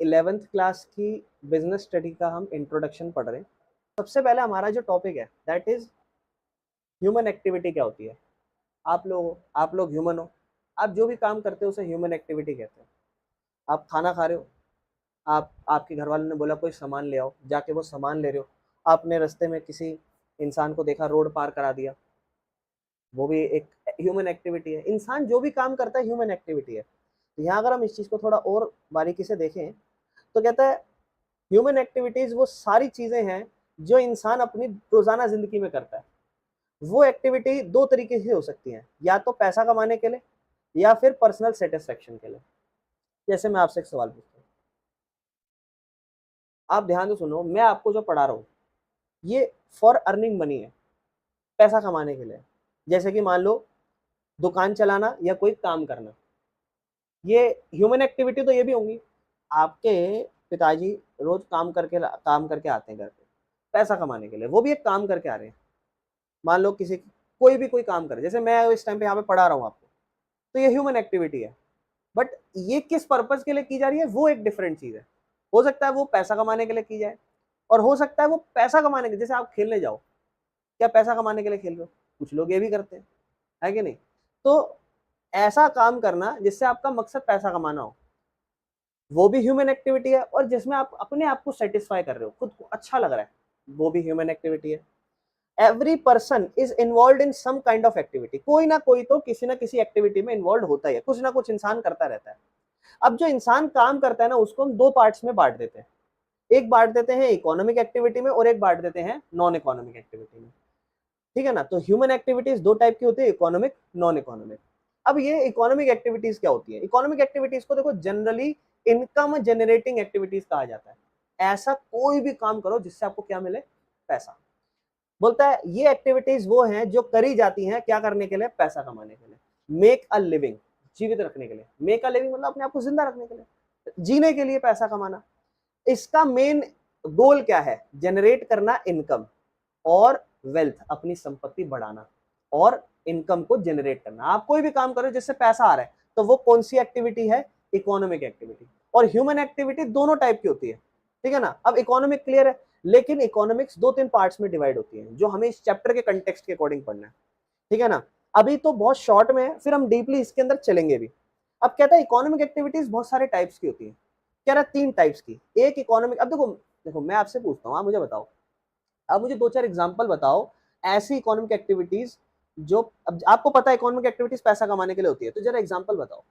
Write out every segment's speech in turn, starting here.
11th class की business study का हम इंट्रोडक्शन पढ़ रहे हैं। सबसे पहले हमारा जो टॉपिक है दैट इज ह्यूमन एक्टिविटी क्या होती है। आप लोग ह्यूमन हो, आप जो भी काम करते हो उसे ह्यूमन एक्टिविटी कहते हैं। आप खाना खा रहे हो, आप आपके घर वालों ने बोला कोई सामान ले आओ, जाके वो सामान ले रहे हो। आपने रास्ते में किसी इंसान को देखा, रोड पार करा दिया, वो भी एक ह्यूमन एक्टिविटी है। इंसान जो भी काम करता है ह्यूमन एक्टिविटी है। तो यहाँ अगर हम इस चीज़ को थोड़ा और बारीकी से देखें तो कहता है ह्यूमन एक्टिविटीज वो सारी चीजें हैं जो इंसान अपनी रोजाना जिंदगी में करता है। वो एक्टिविटी दो तरीके से हो सकती है, या तो पैसा कमाने के लिए या फिर पर्सनल सेटिस्फेक्शन के लिए। जैसे मैं आपसे एक सवाल पूछता हूँ, आप ध्यान से सुनो, मैं आपको जो पढ़ा रहा हूँ ये फॉर अर्निंग मनी है, पैसा कमाने के लिए। जैसे कि मान लो दुकान चलाना या कोई काम करना, ये ह्यूमन एक्टिविटी तो ये भी होंगी। आपके पिताजी रोज काम करके आते हैं घर पे पैसा कमाने के लिए, वो भी एक काम करके आ रहे हैं। मान लो किसी कोई काम करे, जैसे मैं इस टाइम पे यहाँ पे पढ़ा रहा हूँ आपको, तो ये ह्यूमन एक्टिविटी है। बट ये किस पर्पज के लिए की जा रही है वो एक डिफरेंट चीज है। हो सकता है वो पैसा कमाने के लिए की जाए, और हो सकता है वो पैसा कमाने के, जैसे आप खेलने जाओ, क्या पैसा कमाने के लिए खेल रहे हो? कुछ लोग ये भी करते हैं, है कि नहीं? तो ऐसा काम करना जिससे आपका मकसद पैसा कमाना हो, वो भी ह्यूमन एक्टिविटी है। और जिसमें आप अपने आप को सेटिस्फाई कर रहे हो, खुद को अच्छा लग रहा है, वो भी ह्यूमन एक्टिविटी है। Every person is involve in some kind of activity. कोई ना कोई तो किसी ना किसी एक्टिविटी में इन्वॉल्व होता ही है, कुछ ना कुछ इंसान करता रहता है। अब जो इंसान काम करता है ना, उसको हम दो पार्ट्स में बांट देते हैं। एक बांट देते हैं इकोनॉमिक एक्टिविटी में, और एक बांट देते हैं नॉन इकोनॉमिक एक्टिविटी में। ठीक है ना? तो ह्यूमन एक्टिविटीज दो टाइप की होती है, इकोनॉमिक, नॉन इकोनॉमिक। अब ये इकोनॉमिक एक्टिविटीज क्या होती है? इकोनॉमिक एक्टिविटीज को देखो जनरली इनकम जनरेटिंग एक्टिविटीज कहा जाता है। ऐसा कोई भी काम करो जिससे आपको क्या मिले? पैसा। बोलता है ये एक्टिविटीज वो हैं जो करी जाती हैं क्या करने के लिए? पैसा कमाने के लिए। मेक अ लिविंग, जीवित रखने के लिए। मेक अ लिविंग मतलब अपने आप को जिंदा रखने के लिए, जीने के लिए पैसा कमाना। इसका मेन गोल क्या है? जनरेट करना इनकम और वेल्थ, अपनी संपत्ति बढ़ाना और इनकम को जनरेट करना। आप कोई भी काम करो जिससे पैसा आ रहा है, तो वो कौन सी एक्टिविटी है? Economic activity. और ह्यूमन एक्टिविटी दोनों टाइप की होती है, ठीक है ना? अब इकोनॉमिक क्लियर है, लेकिन इकोनॉमिक्स दो तीन पार्ट्स में डिवाइड होती है, जो हमें इस चैप्टर के कंटेक्स्ट के अकॉर्डिंग पढ़ना है, ठीक है ना? अभी तो बहुत शॉर्ट में है, फिर हम डीपली इसके अंदर चलेंगे भी। अब कहता है इकोनॉमिक एक्टिविटीज बहुत सारे टाइप्स की होती है। कह रहा है तीन टाइप्स की। एक इकोनॉमिक, अब देखो देखो मैं आपसे पूछता हूँ, आप मुझे बताओ, अब मुझे दो चार एग्जांपल बताओ ऐसी इकोनॉमिक एक्टिविटीज जो, अब आपको पता है इकोनॉमिक एक्टिविटीज पैसा कमाने के लिए होती है, तो जरा एग्जांपल बताओ।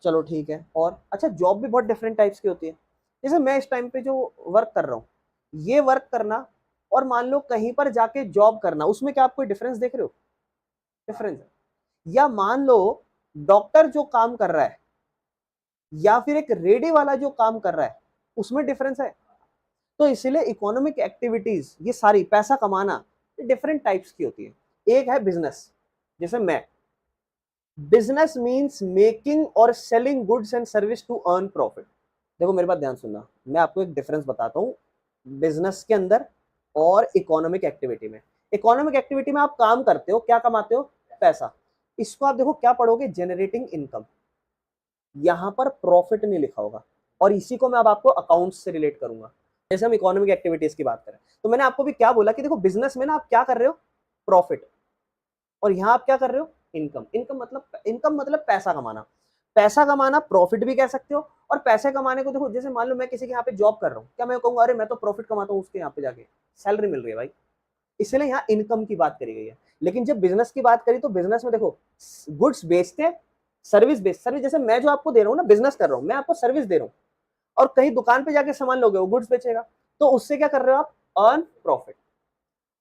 चलो ठीक है। और अच्छा, जॉब भी बहुत डिफरेंट टाइप्स की होती है। जैसे मैं इस टाइम पे जो वर्क कर रहा हूँ, ये वर्क करना और मान लो कहीं पर जाके जॉब करना, उसमें क्या आप कोई डिफरेंस देख रहे हो? डिफरेंस है। या मान लो डॉक्टर जो काम कर रहा है या फिर एक रेडी वाला जो काम कर रहा है, उसमें डिफरेंस है। तो इसीलिए इकोनॉमिक एक्टिविटीज ये सारी पैसा कमाना डिफरेंट टाइप्स की होती है। एक है बिजनेस, जैसे मैं, बिजनेस मींस मेकिंग और selling goods and service to earn profit. देखो मेरी बात ध्यान सुनना, मैं आपको एक डिफरेंस बताता हूँ बिजनेस के अंदर और इकोनॉमिक एक्टिविटी में। इकोनॉमिक एक्टिविटी में आप काम करते हो, क्या कमाते हो? पैसा। इसको आप देखो क्या पढ़ोगे? Generating income. यहां पर प्रॉफिट नहीं लिखा होगा, और इसी को मैं अब आपको अकाउंट्स से रिलेट करूंगा। जैसे हम इकोनॉमिक एक्टिविटीज की बात करें, तो मैंने आपको भी क्या बोला कि देखो बिजनेस में ना आप क्या कर रहे हो? प्रॉफिट। और यहां आप क्या कर रहे हो? इनकम। इनकम मतलब पैसा कमाना। पैसा कमाना प्रॉफिट भी कह सकते हो। और पैसे कमाने को देखो, जैसे मान लो मैं किसी के यहाँ पे जॉब कर रहा हूँ, क्या मैं कहूंगा अरे मैं तो प्रॉफिट कमाता हूँ उसके यहाँ पे जाके, सैलरी मिल रही है भाई? इसलिए यहाँ इनकम की बात करी गई है। लेकिन जब बिजनेस की बात करी तो बिजनेस में देखो गुड्स बेचते हैं, सर्विस बेच, सर्विस जैसे मैं जो आपको दे रहा हूँ ना, बिजनेस कर रहा हूँ, मैं आपको सर्विस दे रहा हूँ। और कहीं दुकान पे जाके सामान लोगे, वो गुड्स बेचेगा, तो उससे क्या कर रहे हो आप? Earn profit.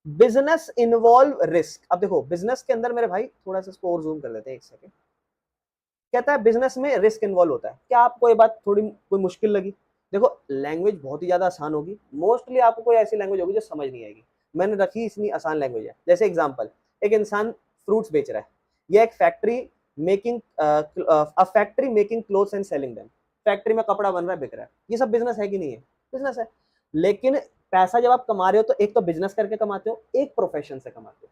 Business involve risk. अब देखो बिजनेस के अंदर मेरे भाई, थोड़ा सा इसको और जूम कर लेते हैं एक सेकंड। कहता है बिजनेस में रिस्क इन्वॉल्व होता है। क्या आपको ये बात थोड़ी कोई मुश्किल लगी? देखो लैंग्वेज बहुत ही ज्यादा आसान होगी, मोस्टली आपको कोई ऐसी लैंग्वेज होगी जो समझ नहीं आएगी, मैंने रखी इतनी आसान लैंग्वेज है। जैसे एग्जांपल, एक इंसान फ्रूट्स बेच रहा है, या एक factory making a factory making clothes and selling them. Factory में कपड़ा बन रहा है, बिक रहा है, ये सब बिजनेस है कि नहीं है? बिजनेस है। लेकिन पैसा जब आप कमा रहे हो, तो एक तो बिजनेस करके कमाते हो, एक प्रोफेशन से कमाते हो।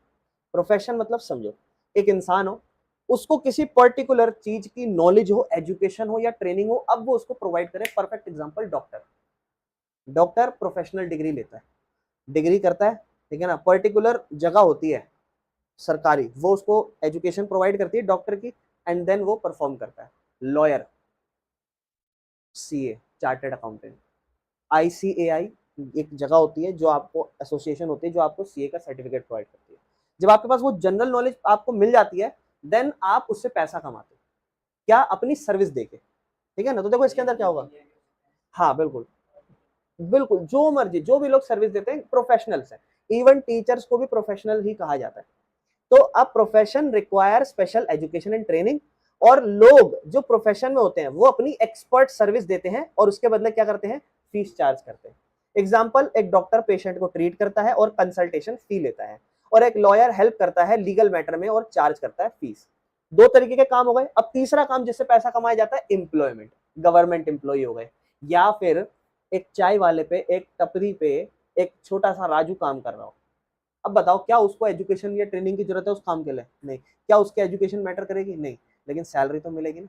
प्रोफेशन मतलब समझो, एक इंसान हो, उसको किसी पर्टिकुलर चीज की नॉलेज हो, एजुकेशन हो या ट्रेनिंग हो, अब वो उसको प्रोवाइड करे। Perfect example doctor. Doctor professional degree लेता है, डिग्री करता है, ठीक है ना, पर्टिकुलर जगह होती है सरकारी, वो उसको एजुकेशन प्रोवाइड करती है डॉक्टर की, एंड देन वो परफॉर्म करता है। Lawyer, CA, chartered accountant, ICAI एक जगह होती है जो आपको, एसोसिएशन होती है जो आपको सीए का सर्टिफिकेट प्रोवाइड करती है। जब आपके पास वो जनरल नॉलेज आपको मिल जाती है, देन आप उससे पैसा कमाते हो, क्या, अपनी सर्विस देके, ठीक है ना। तो देखो इसके अंदर क्या होगा, हाँ बिल्कुल, बिल्कुल जो मर्जी, जो भी लोग सर्विस देते हैं प्रोफेशनल्स हैं। इवन टीचर्स को भी प्रोफेशनल ही कहा जाता है। तो अब profession require special education and training, और लोग जो प्रोफेशन में होते हैं वो अपनी एक्सपर्ट सर्विस देते हैं और उसके बदले क्या करते हैं, फीस चार्ज करते हैं। एग्जाम्पल, एक डॉक्टर पेशेंट को ट्रीट करता है और कंसल्टेशन फी लेता है, और एक लॉयर हेल्प करता है लीगल मैटर में और चार्ज करता है फीस। दो तरीके के काम हो गए। अब तीसरा काम जिससे पैसा कमाया जाता है, एम्प्लॉयमेंट, गवर्नमेंट एम्प्लॉय हो गए, या फिर एक चाय वाले पे, एक टपरी पे एक छोटा सा राजू काम कर रहा हो। अब बताओ, क्या उसको एजुकेशन या ट्रेनिंग की जरूरत है उस काम के लिए? नहीं। क्या उसकी एजुकेशन मैटर करेगी? नहीं। लेकिन सैलरी तो मिलेगी ना।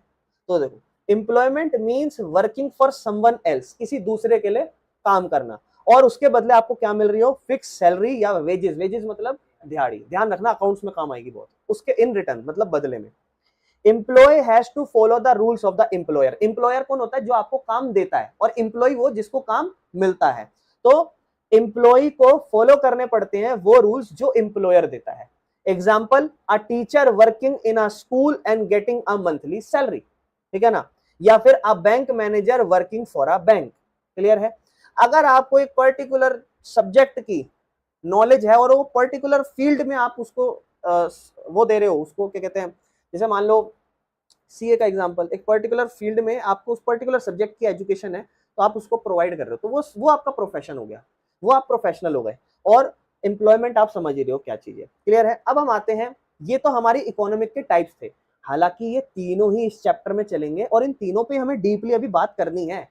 तो देखो, employment means working for someone else, किसी दूसरे के लिए काम करना, और उसके बदले आपको क्या मिल रही हो, फिक्स सैलरी या वेजेस। वेजेस मतलब दिहाड़ी, ध्यान रखना अकाउंट्स में काम आएगी बहुत। उसके इन रिटर्न मतलब बदले में। Employ has to follow the rules of the employer. Employer कौन होता है? जो आपको काम देता है, और एम्प्लॉय वो जिसको काम मिलता है। तो एम्प्लॉय को फॉलो करने पड़ते हैं वो रूल्स जो एम्प्लॉयर देता है। Example, a teacher working in a school and getting a monthly salary, ठीक है ना, या फिर a bank manager working for a bank. Clear है? अगर आपको एक पर्टिकुलर सब्जेक्ट की नॉलेज है और वो पर्टिकुलर फील्ड में आप उसको वो दे रहे हो, उसको क्या कहते हैं, जैसे मान लो सीए का एग्जांपल, एक पर्टिकुलर फील्ड में आपको उस पर्टिकुलर सब्जेक्ट की एजुकेशन है, तो आप उसको प्रोवाइड कर रहे हो, तो वो आपका प्रोफेशन हो गया, वो आप प्रोफेशनल हो गए। और एम्प्लॉयमेंट आप समझ ही रहे हो क्या चीज है। क्लियर है? अब हम आते हैं, ये तो हमारी इकोनॉमिक के टाइप्स थे। हालांकि ये तीनों ही इस चैप्टर में चलेंगे और इन तीनों पे हमें डीपली अभी बात करनी है,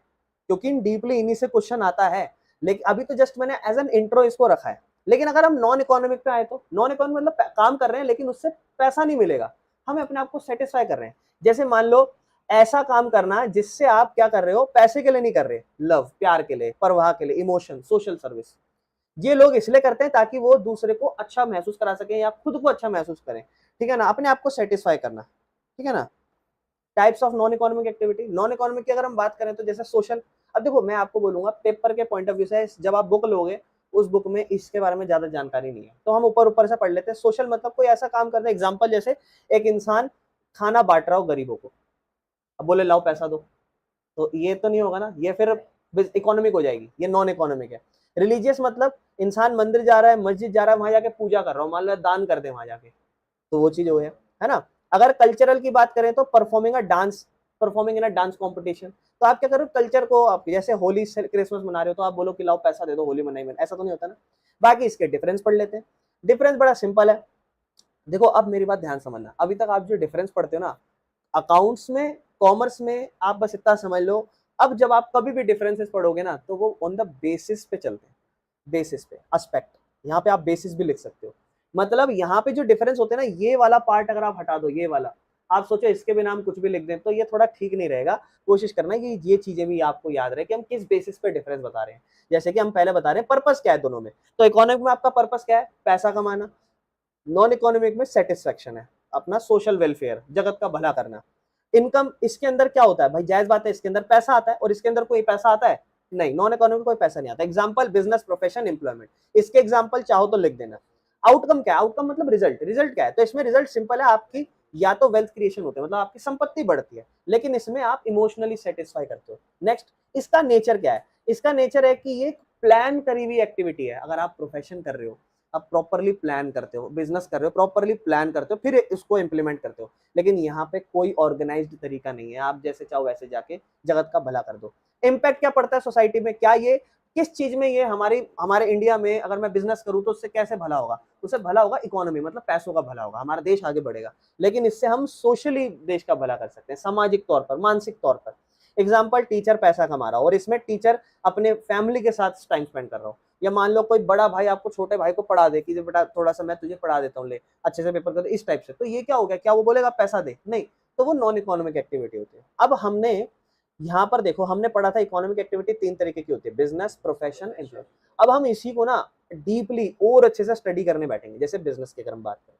क्योंकि इन डीपली इन्हीं से क्वेश्चन आता है। लेकिन अभी तो जस्ट मैंने एज एन इंट्रो इसको रखा है। लेकिन अगर हम नॉन इकोनॉमिक पे आए, तो नॉन इकोनॉमिक मतलब काम कर रहे हैं लेकिन उससे पैसा नहीं मिलेगा, हमें अपने आप को सेटिस्फाई कर रहे हैं। जैसे मान लो, ऐसा काम करना जिससे आप क्या कर रहे हो, पैसे के लिए नहीं कर रहे, लव, प्यार के लिए, परवाह के लिए, इमोशन, सोशल सर्विस। ये लोग इसलिए करते हैं ताकि वो दूसरे को अच्छा महसूस करा सके या खुद को अच्छा महसूस करें, ठीक है ना, अपने आप को सेटिस्फाई करना, ठीक है ना। Types of non economic activity. Non economic की अगर हम बात करें तो जैसे सोशल। अब देखो, मैं आपको बोलूंगा पेपर के पॉइंट ऑफ व्यू से, जब आप बुक लोगे उस बुक में इसके बारे में ज्यादा जानकारी नहीं है, तो हम ऊपर ऊपर से पढ़ लेते हैं। सोशल मतलब कोई ऐसा काम करना, एग्जाम्पल जैसे एक इंसान खाना बांट रहा हो गरीबों को, अब बोले लाओ पैसा दो, तो ये तो नहीं होगा ना, ये फिर इकोनॉमिक हो जाएगी, ये नॉन इकोनॉमिक है। रिलीजियस मतलब इंसान मंदिर जा रहा है, मस्जिद जा रहा है, वहां जाके पूजा कर रहा हूँ, मान लो दान कर दे वहां जाके, तो वो चीज हो है ना। अगर कल्चरल की बात करें तो performing a dance, performing in a dance competition. तो आप क्या करो, कल्चर को, आप जैसे होली क्रिसमस मना रहे हो तो आप बोलो कि लाओ पैसा दे दो, होली मनाई, ऐसा तो नहीं होता ना। बाकी इसके डिफरेंस पढ़ लेते हैं। डिफरेंस बड़ा सिंपल है। देखो, अब मेरी बात ध्यान समझना, अभी तक आप जो डिफरेंस पढ़ते हो ना, अकाउंट्स में, कॉमर्स में, आप बस इतना समझ लो। अब जब आप कभी भी डिफरेंसेस पढ़ोगे ना, तो वो ऑन द बेसिस पे चलते हैं, बेसिस पे, एस्पेक्ट। यहाँ पे आप बेसिस भी लिख सकते हो। मतलब यहाँ पे जो डिफरेंस होते हैं ना, ये वाला पार्ट अगर आप हटा दो, ये वाला, आप सोचो इसके बिना हम कुछ भी लिख दें तो ये थोड़ा ठीक नहीं रहेगा। कोशिश करना है कि ये चीजें भी आपको याद रहे कि हम किस बेसिस पे डिफरेंस बता रहे हैं। जैसे कि हम पहले बता रहे हैं पर्पस क्या है दोनों में, तो इकोनॉमिक में आपका पर्पस क्या है, पैसा कमाना। नॉन इकोनॉमिक में सेटिस्फेक्शन है, अपना सोशल वेलफेयर, जगत का भला करना। इनकम, इसके अंदर क्या होता है भाई, जायज बात है, इसके अंदर पैसा आता है, और इसके अंदर कोई पैसा आता है नहीं, नॉन इकोनॉमिक कोई पैसा नहीं आता। Example, business, profession, employment. इसके एग्जांपल चाहो तो लिख देना। आउटकम क्या है, आउटकम मतलब रिजल्ट। रिजल्ट क्या है, तो इसमें रिजल्ट सिंपल है, आपकी या तो वेल्थ क्रिएशन होते हैं, मतलब आपकी संपत्ति बढ़ती है, लेकिन इसमें आप इमोशनली सेटिस्फाई करते हो। नेक्स्ट, इसका नेचर क्या है, इसका नेचर है कि ये प्लान करी हुई एक्टिविटी है। अगर आप प्रोफेशन कर रहे हो, आप प्रॉपरली प्लान करते हो, बिजनेस कर रहे हो, प्रॉपरली प्लान करते हो, फिर इसको इंप्लीमेंट करते हो। लेकिन यहाँ पे कोई ऑर्गेनाइज्ड तरीका नहीं है, आप जैसे चाहो वैसे जाके जगत का भला कर दो। इम्पैक्ट क्या पड़ता है सोसाइटी में, क्या ये किस चीज में, ये हमारे इंडिया में अगर मैं बिजनेस करूं तो उससे कैसे भला होगा, उससे भला होगा इकोनॉमी, मतलब पैसों का भला होगा, हमारा देश आगे बढ़ेगा। लेकिन इससे हम सोशली देश का भला कर सकते हैं, सामाजिक तौर पर, मानसिक तौर पर। एग्जाम्पल, टीचर पैसा कमा रहा हो और इसमें टीचर अपने फैमिली के साथ टाइम स्पेंड कर रहा हो, या मान लो कोई बड़ा भाई आपको छोटे भाई को पढ़ा दे कि बेटा थोड़ा सा मैं तुझे पढ़ा देता हूँ, ले अच्छे से पेपर कर दे, इस टाइप से, तो ये क्या हो गया, क्या वो बोलेगा पैसा दे? नहीं, तो वो नॉन इकोनॉमिक एक्टिविटी होती है। अब हमने यहाँ पर देखो, हमने पढ़ा था इकोनॉमिक एक्टिविटी 3 तरीके की होती है, बिजनेस, प्रोफेशन, एम्प्लॉय। अब हम इसी को ना डीपली और अच्छे से स्टडी करने बैठेंगे। जैसे बिजनेस की अगर हम बात करें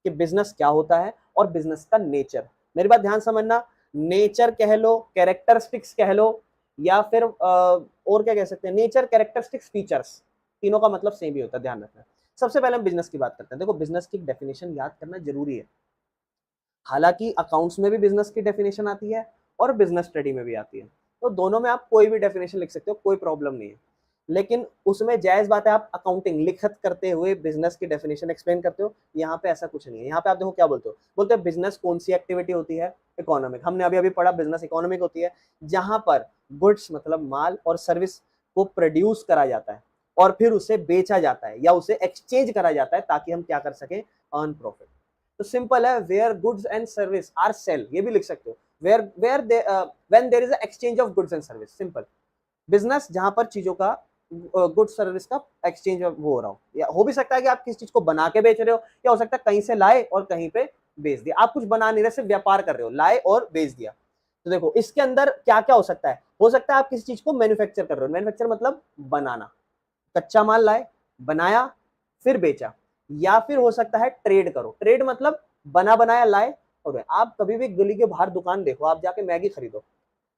कि बिजनेस क्या होता है और बिजनेस का नेचर, मेरी बात ध्यान समझना, नेचर कह लो, कैरेक्टरिस्टिक्स कह लो, या फिर और क्या कह सकते हैं, नेचर, कैरेक्टरिस्टिक्स, फीचर्स, तीनों का मतलब सेम ही होता है, ध्यान रखना। सबसे पहले हम बिजनेस की बात करते हैं। देखो बिजनेस की डेफिनेशन याद करना जरूरी है। हालांकि अकाउंट्स में भी बिजनेस की डेफिनेशन आती है और बिजनेस स्टडी में भी आती है, तो दोनों में आप कोई भी डेफिनेशन लिख सकते हो, कोई प्रॉब्लम नहीं है। लेकिन उसमें जायज बात है आप अकाउंटिंग लिखत करते हुए बिजनेस की डेफिनेशन एक्सप्लेन करते हो, यहाँ पे ऐसा कुछ नहीं है। यहाँ पे आप देखो क्या बोलते हो, बोलते हैं बिजनेस कौन सी एक्टिविटी होती है, इकोनॉमिक। हमने अभी अभी पढ़ा बिजनेस इकोनॉमिक होती है, जहां पर गुड्स मतलब माल और सर्विस को प्रोड्यूस करा जाता है और फिर उसे बेचा जाता है या उसे एक्सचेंज करा जाता है ताकि हम क्या कर सकें, अर्न प्रॉफिट। तो सिंपल है, where goods and service are sell, ये भी लिख सकते हो, where they when there is a exchange of goods and service. Simple, business जहां पर चीजों का गुड सर्विस का एक्सचेंज वो हो रहा हो, या हो भी सकता है कि आप किसी चीज को बना के बेच रहे हो, या हो सकता है कहीं से लाए और कहीं पे बेच दिया। आप कुछ बना नहीं रहे, सिर्फ व्यापार कर रहे हो, लाए और बेच दिया। तो देखो इसके अंदर क्या क्या हो सकता है आप किसी चीज को मैन्युफैक्चर कर रहे हो, मैन्युफैक्चर मतलब बनाना, कच्चा माल लाए, बनाया, फिर बेचा। या फिर हो सकता है ट्रेड करो, ट्रेड मतलब बना बनाया लाए और आप कभी भी गली के बाहर दुकान देखो, आप जाके मैगी खरीदो,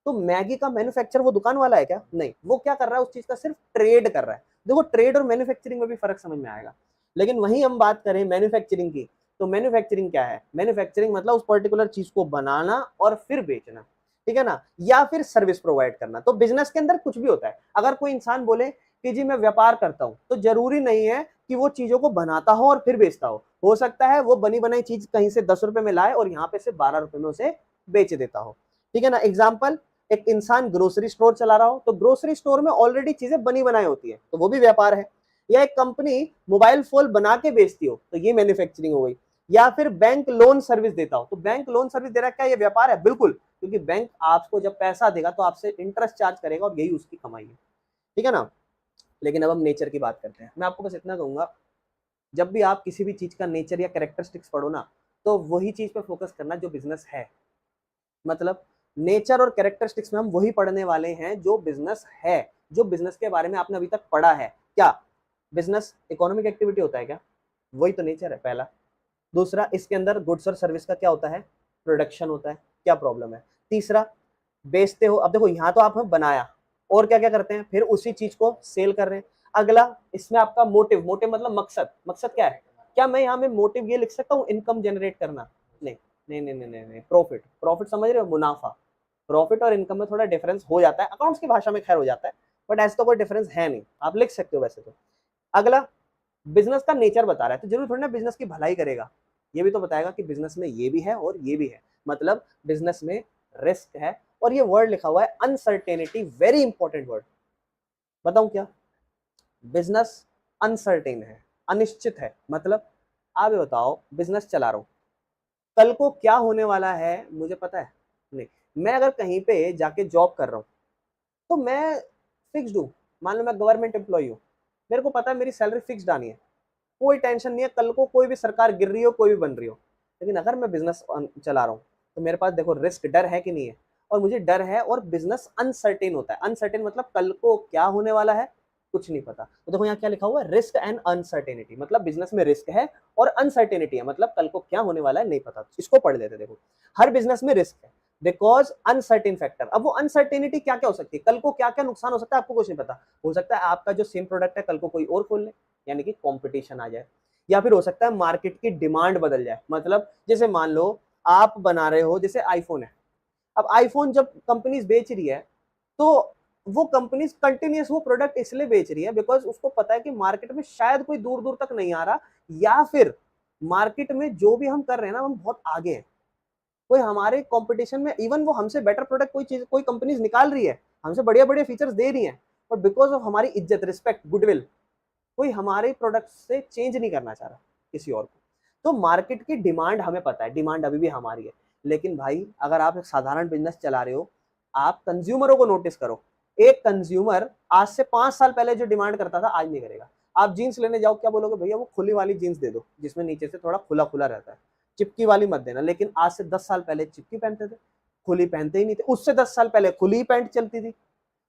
तो मैगी का मैन्युफैक्चर वो दुकान वाला है क्या? नहीं, वो क्या कर रहा है, उस चीज का सिर्फ ट्रेड कर रहा है। देखो ट्रेड और मैन्युफैक्चरिंग में भी फर्क समझ में आएगा। लेकिन वहीं हम बात करें मैन्युफैक्चरिंग की, तो मैन्युफैक्चरिंग क्या है, मैन्युफैक्चरिंग मतलब उस पर्टिकुलर चीज को बनाना और फिर बेचना, ठीक है ना, या फिर सर्विस प्रोवाइड करना। तो बिजनेस के अंदर कुछ भी होता है। अगर कोई इंसान बोले कि जी मैं व्यापार करता हूं, तो जरूरी नहीं है कि वो चीजों को बनाता हो और फिर बेचता हो सकता है वो बनी बनाई चीज कहीं से 10 रुपए में लाए और यहाँ पे से 12 रुपए में उसे बेच देता हो, ठीक है ना। एग्जाम्पल, एक इंसान ग्रोसरी स्टोर चला रहा हो, तो ग्रोसरी स्टोर में ऑलरेडी चीजें बनी बनाई होती है, तो वो भी व्यापार है। या एक कंपनी मोबाइल फोन बना के बेचती हो, तो ये मैन्युफैक्चरिंग हो गई। या फिर बैंक लोन सर्विस देता हो, तो बैंक लोन सर्विस दे रहा है, क्या ये व्यापार है? बिल्कुल, क्योंकि बैंक आपको जब पैसा देगा तो आपसे इंटरेस्ट चार्ज करेगा और यही उसकी कमाई है, ठीक है ना। लेकिन अब हम नेचर की बात करते हैं। मैं आपको बस इतना कहूंगा, जब भी आप किसी भी चीज का नेचर या कैरेक्टरिस्टिक्स पढ़ो ना, तो वही चीज पे फोकस करना जो बिजनेस है। मतलब नेचर और कैरेक्टरिस्टिक्स में हम वही पढ़ने वाले हैं जो बिजनेस है, जो बिजनेस के बारे में आपने अभी तक पढ़ा है। क्या बिजनेस इकोनॉमिक एक्टिविटी होता है क्या? वही तो नेचर है, पहला। दूसरा, इसके अंदर गुड्स और सर्विस का क्या होता है, प्रोडक्शन होता है, क्या प्रॉब्लम है? तीसरा, बेचते हो, अब देखो यहाँ तो आपने बनाया और क्या क्या करते हैं, फिर उसी चीज को सेल कर रहे हैं। अगला, इसमें आपका मोटिव, मोटिव मतलब मकसद, मकसद क्या है? क्या मैं यहाँ में मोटिव ये लिख सकता हूँ इनकम जनरेट करना? नहीं नहीं नहीं नहीं नहीं, प्रॉफिट, प्रॉफिट समझ रहे हो, मुनाफा। प्रॉफिट और इनकम में थोड़ा डिफरेंस हो जाता है, अकाउंट्स की भाषा में खैर हो जाता है, बट ऐसा तो कोई डिफरेंस है नहीं, आप लिख सकते हो वैसे तो। अगला, बिजनेस का नेचर बता रहा है, तो जरूर थोड़ी ना बिजनेस की भलाई करेगा, ये भी तो बताएगा कि बिजनेस में ये भी है और ये भी है। मतलब बिजनेस में रिस्क है, और ये वर्ड लिखा हुआ है अनसर्टेनिटी, वेरी इंपॉर्टेंट वर्ड। बताऊं क्या? बिजनेस अनसर्टेन है, अनिश्चित है। मतलब आप ये बताओ, बिजनेस चला रहा हूं, कल को क्या होने वाला है मुझे पता है? नहीं। मैं अगर कहीं पे जाके जॉब कर रहा हूँ, तो मैं फिक्स्ड हूँ, मान लो मैं गवर्नमेंट एम्प्लॉय हूँ, मेरे को पता है मेरी सैलरी फिक्स्ड आनी है, कोई टेंशन नहीं है कल को कोई भी सरकार गिर रही हो, कोई भी बन रही हो। लेकिन अगर मैं बिजनेस चला रहा हूँ, तो मेरे पास देखो रिस्क, डर है कि नहीं है? और मुझे डर है, और बिजनेस अनसर्टेन होता है। अनसर्टेन मतलब कल को क्या होने वाला है कुछ नहीं पता। तो देखो यहाँ क्या लिखा हुआ है, रिस्क एंड अनसर्टेनिटी, मतलब बिजनेस में रिस्क है और अनसर्टेनिटी है, मतलब कल को क्या होने वाला है नहीं पता। इसको पढ़ लेते। देखो हर बिजनेस में रिस्क है, बिकॉज अनसर्टेन फैक्टर। अब वो अनसर्टेनिटी क्या क्या हो सकती है, कल को क्या क्या नुकसान हो सकता है आपको कुछ नहीं पता। हो सकता है आपका जो सेम प्रोडक्ट है कल को कोई और खोल ले, यानी कि कंपटीशन आ जाए। या फिर हो सकता है मार्केट की डिमांड बदल जाए। मतलब जैसे मान लो आप बना रहे हो, जैसे आईफोन है, अब आईफोन जब कंपनीज बेच रही है, तो वो कंपनीज कंटिन्यूस वो प्रोडक्ट इसलिए बेच रही है बिकॉज उसको पता है कि मार्केट में शायद कोई दूर दूर तक नहीं आ रहा, या फिर मार्केट में जो भी हम कर रहे हैं ना हम बहुत आगे हैं, कोई हमारे कंपटीशन में इवन वो हमसे बेटर प्रोडक्ट कोई चीज कोई कंपनीज निकाल रही है, हमसे बढ़िया बढ़िया फीचर्स दे रही हैं, बट बिकॉज ऑफ हमारी इज्जत, रिस्पेक्ट, गुडविल, कोई हमारे प्रोडक्ट से चेंज नहीं करना चाह रहा किसी और को। तो मार्केट की डिमांड हमें पता है, डिमांड अभी भी हमारी है। लेकिन भाई अगर आप एक साधारण बिजनेस चला रहे हो, आप कंज्यूमरों को नोटिस करो, एक कंज्यूमर आज से 5 साल पहले जो डिमांड करता था आज नहीं करेगा। आप जीन्स लेने जाओ, क्या बोलोगे? भैया वो खुली वाली जीन्स दे दो जिसमें नीचे से थोड़ा खुला खुला रहता है, चिपकी वाली मत देना। लेकिन आज से 10 साल पहले चिपकी पहनते थे, खुली पहनते ही नहीं थे। उससे 10 साल पहले खुली पैंट चलती थी।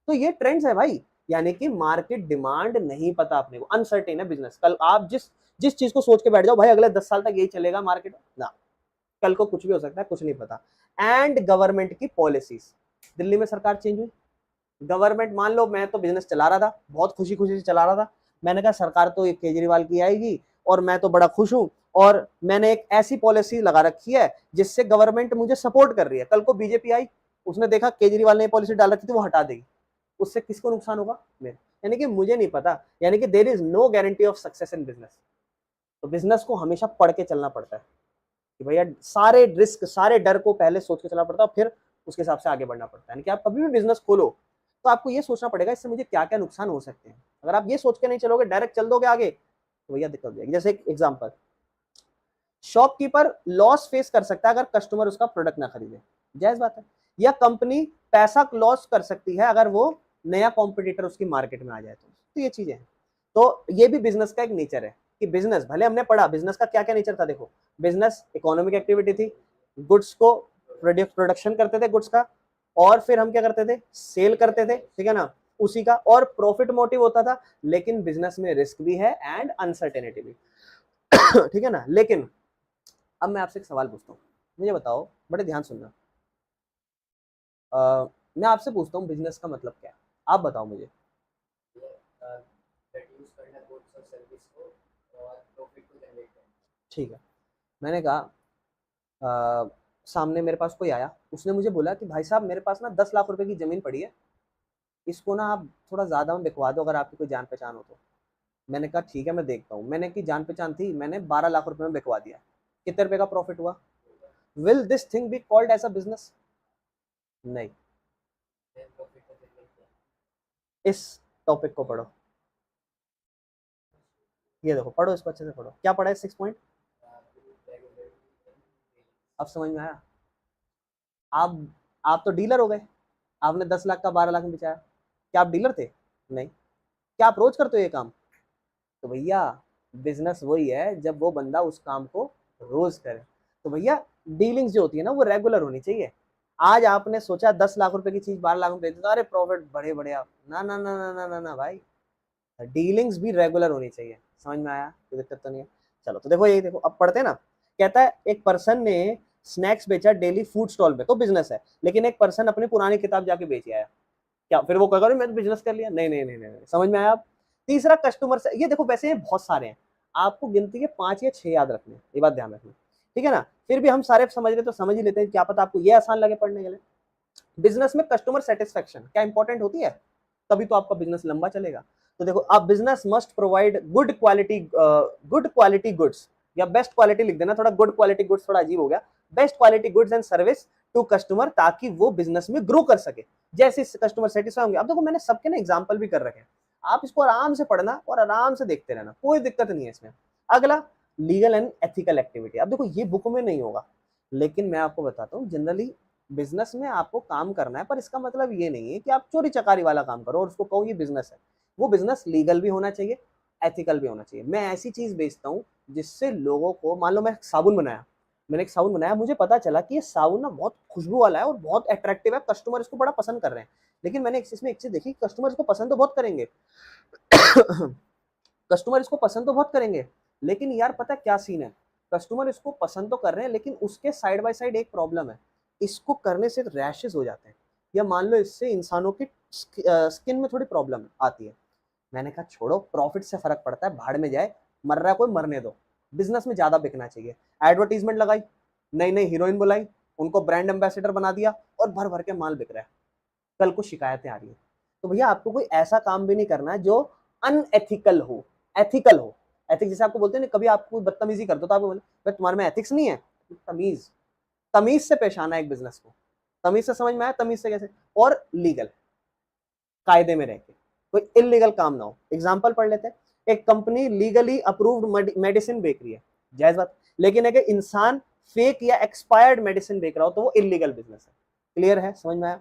तो ये ट्रेंड्स है भाई, यानी कि मार्केट डिमांड नहीं पता अपने को, अनसर्टेन है बिजनेस। कल आप जिस जिस चीज को सोच के बैठ जाओ भाई अगले 10 साल तक यही चलेगा मार्केट ना, कल को कुछ भी हो सकता है, कुछ नहीं पता। एंड गवर्नमेंट की पॉलिसीज, दिल्ली में सरकार चेंज हुई, गवर्नमेंट, मान लो मैं तो बिजनेस चला रहा था, बहुत खुशी खुशी से चला रहा था, मैंने कहा सरकार तो ये केजरीवाल की आएगी और मैं तो बड़ा खुश हूं, और मैंने एक ऐसी पॉलिसी लगा रखी है जिससे गवर्नमेंट मुझे सपोर्ट कर रही है। कल को बीजेपी आई, उसने देखा केजरीवाल ने पॉलिसी डाल रखी थी, वो हटा देगी, उससे किसको नुकसान होगा? मेरे, यानी कि मुझे नहीं पता। यानी कि there is no guarantee of success in business. तो बिजनेस को हमेशा पढ़ के चलना पड़ता है कि भैया सारे रिस्क, सारे डर को पहले सोच के चलना पड़ता है और फिर उसके हिसाब से आगे बढ़ना पड़ता है। यानी कि आप कभी भी बिजनेस खोलो तो आपको ये सोचना पड़ेगा इससे मुझे क्या क्या नुकसान हो सकते हैं। अगर आप ये सोच के नहीं चलोगे, डायरेक्ट चल दोगे आगे, तो भैया दिक्कत हो जाएगी। जैसे एक एग्जांपल, शॉपकीपर लॉस फेस कर सकता है अगर कस्टमर उसका प्रोडक्ट ना खरीदे, जायज बात है। या कंपनी पैसा लॉस कर सकती है अगर वो नया कॉम्पिटिटर उसकी मार्केट में आ जाए। तो ये चीजें हैं। तो ये भी बिजनेस का एक नेचर है कि बिजनेस, भले हमने पढ़ा बिजनेस का क्या क्या नेचर था। देखो, बिजनेस इकोनॉमिक एक्टिविटी थी, गुड्स को प्रोडक्शन करते थे गुड्स का, और फिर हम क्या करते थे? सेल करते थे, ठीक है ना, उसी का, और प्रॉफिट मोटिव होता था। लेकिन बिजनेस में रिस्क भी है एंड अनसर्टेनिटी भी ठीक है ना। लेकिन अब मैं आपसे एक सवाल पूछता हूँ, मुझे बताओ, बड़े ध्यान सुनना। मैं आपसे पूछता हूँ बिजनेस का मतलब क्या है, आप बताओ मुझे। ठीक है, मैंने कहा सामने मेरे पास कोई आया, उसने मुझे बोला कि भाई साहब मेरे पास ना 10 लाख रुपए की जमीन पड़ी है, इसको ना आप थोड़ा ज्यादा में बिकवा दो अगर आपकी कोई जान पहचान हो तो। मैंने कहा ठीक है मैं देखता हूँ। मैंने की जान पहचान थी, मैंने 12 लाख रुपए में बिकवा दिया। कितने रुपए का प्रॉफिट हुआ? Will this thing be called as a business? नहीं। इस टॉपिक को पढ़ो, ये देखो, पढ़ो इसको अच्छे से पढ़ो। क्या पढ़ा है? 6 पॉइंट। अब समझ में आया? आप तो डीलर हो गए, आपने 10 लाख का 12 लाख में बेचाया। क्या आप डीलर थे? नहीं। क्या आप रोज करते हो ये काम? तो भैया बिजनेस वही है जब वो बंदा उस काम को रोज करे। तो भैया डीलिंग्स जो होती है ना वो रेगुलर होनी चाहिए। आज आपने सोचा 10 लाख रुपए की चीज 12 लाख में बेच दो, अरे प्रॉफिट बड़े बड़े आप, ना ना ना ना ना ना ना भाई, डीलिंग्स भी रेगुलर होनी चाहिए। समझ में आया? कोई दिक्कत तो नहीं है? चलो तो देखो, यही देखो, अब पढ़ते हैं ना। कहता है एक पर्सन ने स्नैक्स बेचा डेली फूड स्टॉल पे, तो बिजनेस है। लेकिन एक पर्सन अपनी पुरानी किताब जाके बेच आया, क्या फिर वो कहेगा मैं तो बिजनेस कर लिया? नहीं नहीं नहीं नहीं, समझ में आया? आप तीसरा कस्टमर से, ये देखो वैसे बहुत सारे हैं, आपको गिनती के 5 या 6 याद रखने, ये बात ध्यान रखना, ठीक है ना। फिर भी हम सारे समझ रहे तो समझ ही लेते हैं, क्या पता आपको ये आसान लगे पढ़ने के लिए। बिजनेस में कस्टमर सेटिस्फेक्शन क्या इंपॉर्टेंट होती है, तभी तो आपका बिजनेस लंबा चलेगा। तो देखो, आप business must provide good quality goods, या बेस्ट क्वालिटी लिख देना, थोड़ा गुड क्वालिटी गुड्स थोड़ा अजीब हो गया, best quality goods and service to customer, ताकि वो बिजनेस में ग्रो कर सके। जैसे कस्टमर सेटिस्फाई होंगे। अब देखो मैंने सबके ना एग्जांपल भी कर रखे हैं, आप इसको आराम से पढ़ना और आराम से देखते रहना, कोई दिक्कत नहीं है इसमें। अगला, लीगल एंड एथिकल एक्टिविटी। अब देखो ये बुक में नहीं होगा, लेकिन मैं आपको बताता हूँ, जनरली बिजनेस में आपको काम करना है, पर इसका मतलब ये नहीं है कि आप चोरी चकारी वाला काम करो और उसको कहो ये बिजनेस है। वो बिजनेस लीगल भी होना चाहिए, एथिकल भी होना चाहिए। मैं ऐसी चीज बेचता हूँ जिससे लोगों को, मान लो मैं साबुन बनाया, मैंने एक साबुन बनाया, मुझे पता चला कि ये साबुन ना बहुत खुशबू वाला है और बहुत अट्रैक्टिव है, कस्टमर इसको बड़ा पसंद कर रहे हैं। लेकिन मैंने इसमें एक चीज देखी, कस्टमर इसको पसंद तो बहुत करेंगे कस्टमर इसको पसंद तो बहुत करेंगे, लेकिन यार पता है क्या सीन है, कस्टमर इसको पसंद तो कर रहे हैं, लेकिन उसके साइड बाय साइड एक प्रॉब्लम है, इसको करने से रैशेस हो जाते हैं, या मान लो इससे इंसानों की स्किन में थोड़ी प्रॉब्लम आती है। मैंने कहा छोड़ो, प्रॉफिट से फर्क पड़ता है, भाड़ में जाए, मर रहा है कोई मरने दो, बिजनेस में ज्यादा बिकना चाहिए। एडवर्टीजमेंट लगाई, नई नई हीरोइन बुलाई, उनको ब्रांड एम्बेसडर बना दिया और भर भर के माल बिक रहा है, कल को शिकायतें आ रही है। तो भैया आपको कोई ऐसा काम भी नहीं करना है जो अनएथिकल हो, एथिकल हो। एथिक्स जैसे आपको बोलते हैं ना, कभी आपको बदतमीजी कर दो तो आपको बोले तुम्हारे में एथिक्स नहीं है, तमीज, तमीज से पेश आना एक बिजनेस को, तमीज से, समझ में आया? तमीज से कैसे? और लीगल, कायदे में रहकर, कोई इलीगल काम ना हो। एग्जांपल पढ़ लेते हैं, एक कंपनी लीगली अप्रूव्ड मेडिसिन बेच रही है, जायज बात, लेकिन अगर इंसान फेक या एक्सपायर्ड मेडिसिन बेच रहा हो तो वो इलीगल बिजनेस है। क्लियर है? समझ में आया?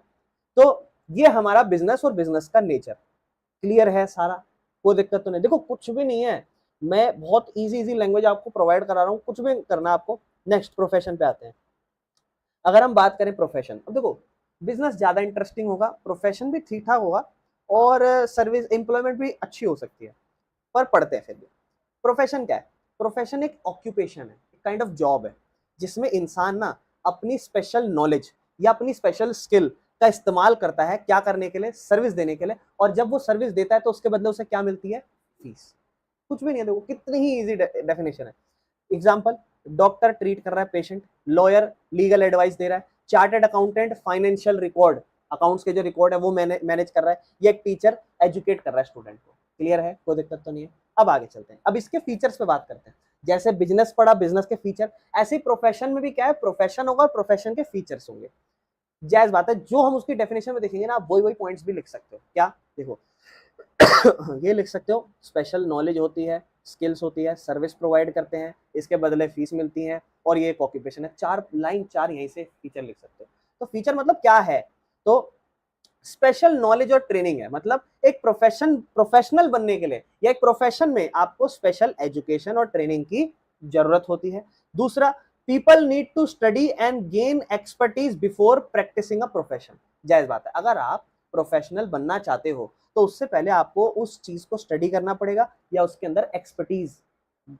तो ये हमारा बिजनेस और बिजनेस का नेचर। क्लियर है सारा, कोई दिक्कत तो नहीं। देखो कुछ भी नहीं है, मैं बहुत इजी लैंग्वेज आपको प्रोवाइड करा रहा हूँ, कुछ भी करना आपको। नेक्स्ट प्रोफेशन पे आते हैं। अगर हम बात करें प्रोफेशन, अब देखो बिजनेस ज्यादा इंटरेस्टिंग होगा, प्रोफेशन भी ठीक ठाक होगा, और सर्विस एम्प्लॉयमेंट भी अच्छी हो सकती है, पर पढ़ते हैं फिर भी। प्रोफेशन क्या है? प्रोफेशन एक ऑक्यूपेशन है, एक काइंड ऑफ जॉब है, जिसमें इंसान ना अपनी स्पेशल नॉलेज या अपनी स्पेशल स्किल का इस्तेमाल करता है, क्या करने के लिए? सर्विस देने के लिए। और जब वो सर्विस देता है तो उसके बदले उसे क्या मिलती है? फीस। कुछ भी नहीं है, देखो कितनी ही इजी डेफिनेशन है। एग्जाम्पल, डॉक्टर ट्रीट कर रहा है पेशेंट, लॉयर लीगल एडवाइस दे रहा है, chartered accountant financial record, accounts के जो रिकॉर्ड है वो मैनेज कर रहा है, या एक टीचर एजुकेट कर रहा है स्टूडेंट को। क्लियर है, कोई दिक्कत तो नहीं है। अब आगे चलते हैं, अब इसके फीचर्स पे बात करते हैं। जैसे बिजनेस पढ़ा, बिजनेस के फीचर, ऐसे ही प्रोफेशन में भी क्या है? प्रोफेशन होगा, प्रोफेशन के फीचर्स होंगे। जायज बात है, जो हम उसकी डेफिनेशन में देखेंगे ना, आप वही पॉइंट्स भी लिख सकते हो। क्या? देखो ये लिख सकते हो, स्पेशल नॉलेज होती है, स्किल्स होती है, सर्विस प्रोवाइड करते हैं, इसके बदले फीस मिलती है, और ये एक ऑक्यूपेशन है। चार लाइन, चार यहीं से फीचर लिख सकते हो। तो फीचर मतलब क्या है? तो स्पेशल नॉलेज और ट्रेनिंग है, मतलब एक प्रोफेशनल बनने के लिए या एक प्रोफेशन में आपको स्पेशल एजुकेशन और ट्रेनिंग की जरूरत होती है। दूसरा, people need to study and gain expertise before practising a profession. जायज बात है, अगर आप प्रोफेशनल बनना चाहते हो तो उससे पहले आपको उस चीज को स्टडी करना पड़ेगा, या उसके अंदर एक्सपर्टीज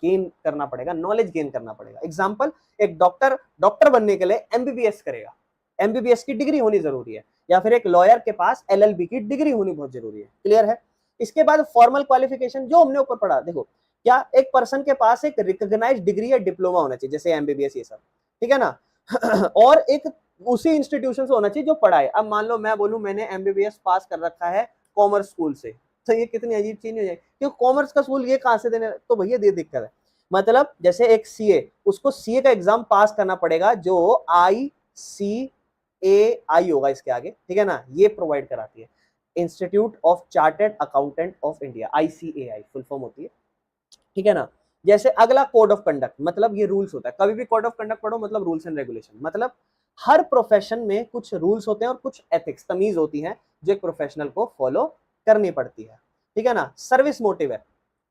गेन करना पड़ेगा, नॉलेज गेन करना पड़ेगा। एग्जाम्पल, एक डॉक्टर बनने के लिए एमबीबीएस करेगा, एमबीबीएस की डिग्री होनी जरूरी है, या फिर एक लॉयर के पास एलएलबी की डिग्री होनी बहुत जरूरी है। क्लियर है? इसके बाद फॉर्मल क्वालिफिकेशन, जो हमने ऊपर पढ़ा, देखो क्या एक पर्सन के पास एक रिकॉग्नाइज्ड डिग्री या डिप्लोमा होना चाहिए, जैसे एमबीबीएस ये सब, ठीक है ना और एक उसी इंस्टीट्यूशन से होना चाहिए जो पढ़ाए। अब मान लो मैं बोलूं मैंने एमबीबीएस पास कर रखा है कॉमर्स स्कूल से, तो ये कितनी अजीब चीज नहीं हो जाएगी? क्योंकि कॉमर्स का स्कूल ये कहां से देने? तो भैया ये दिक्कत है। मतलब जैसे एक सीए, उसको सीए का एग्जाम पास करना पड़ेगा, जो ICAI होगा इसके आगे, ठीक है ना, ये प्रोवाइड कराती है institute of chartered accountant of India, ICAI full form होती है, ठीक है ना। जैसे अगला कोड ऑफ कंडक्ट, मतलब ये रूल्स होता है। कभी भी कोड ऑफ कंडक्ट पढ़ो, मतलब रूल्स एंड रेगुलेशन, मतलब हर प्रोफेशन में कुछ रूल्स होते हैं और कुछ एथिक्स, तमीज होती है, जो एक प्रोफेशनल को फॉलो करनी पड़ती है, ठीक है ना। सर्विस मोटिव है,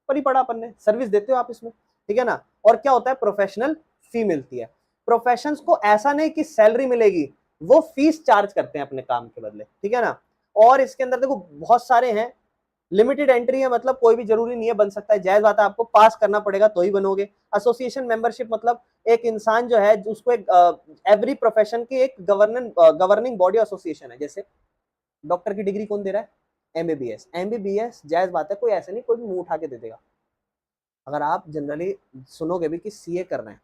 पर पढ़ा अपन ने, सर्विस देते हो आप इसमें, ठीक है ना। और क्या होता है? प्रोफेशनल फी मिलती है। प्रोफेशंस को ऐसा नहीं कि सैलरी मिलेगी, वो फीस चार्ज करते हैं अपने काम के बदले, ठीक है ना। और इसके अंदर देखो बहुत सारे हैं, लिमिटेड एंट्री है, मतलब कोई भी जरूरी नहीं है बन सकता है, जायज बात है, आपको पास करना पड़ेगा तो ही बनोगे। एसोसिएशन मेंबरशिप, मतलब एक इंसान जो है उसको एक एवरी प्रोफेशन की एक गवर्निंग बॉडी एसोसिएशन है। जैसे डॉक्टर की डिग्री कौन दे रहा है? एमबीबीएस, जायज बात है, कोई ऐसे नहीं कोई भी मुंह उठा के दे देगा। अगर आप जनरली सुनोगे भी कि सीए करना है,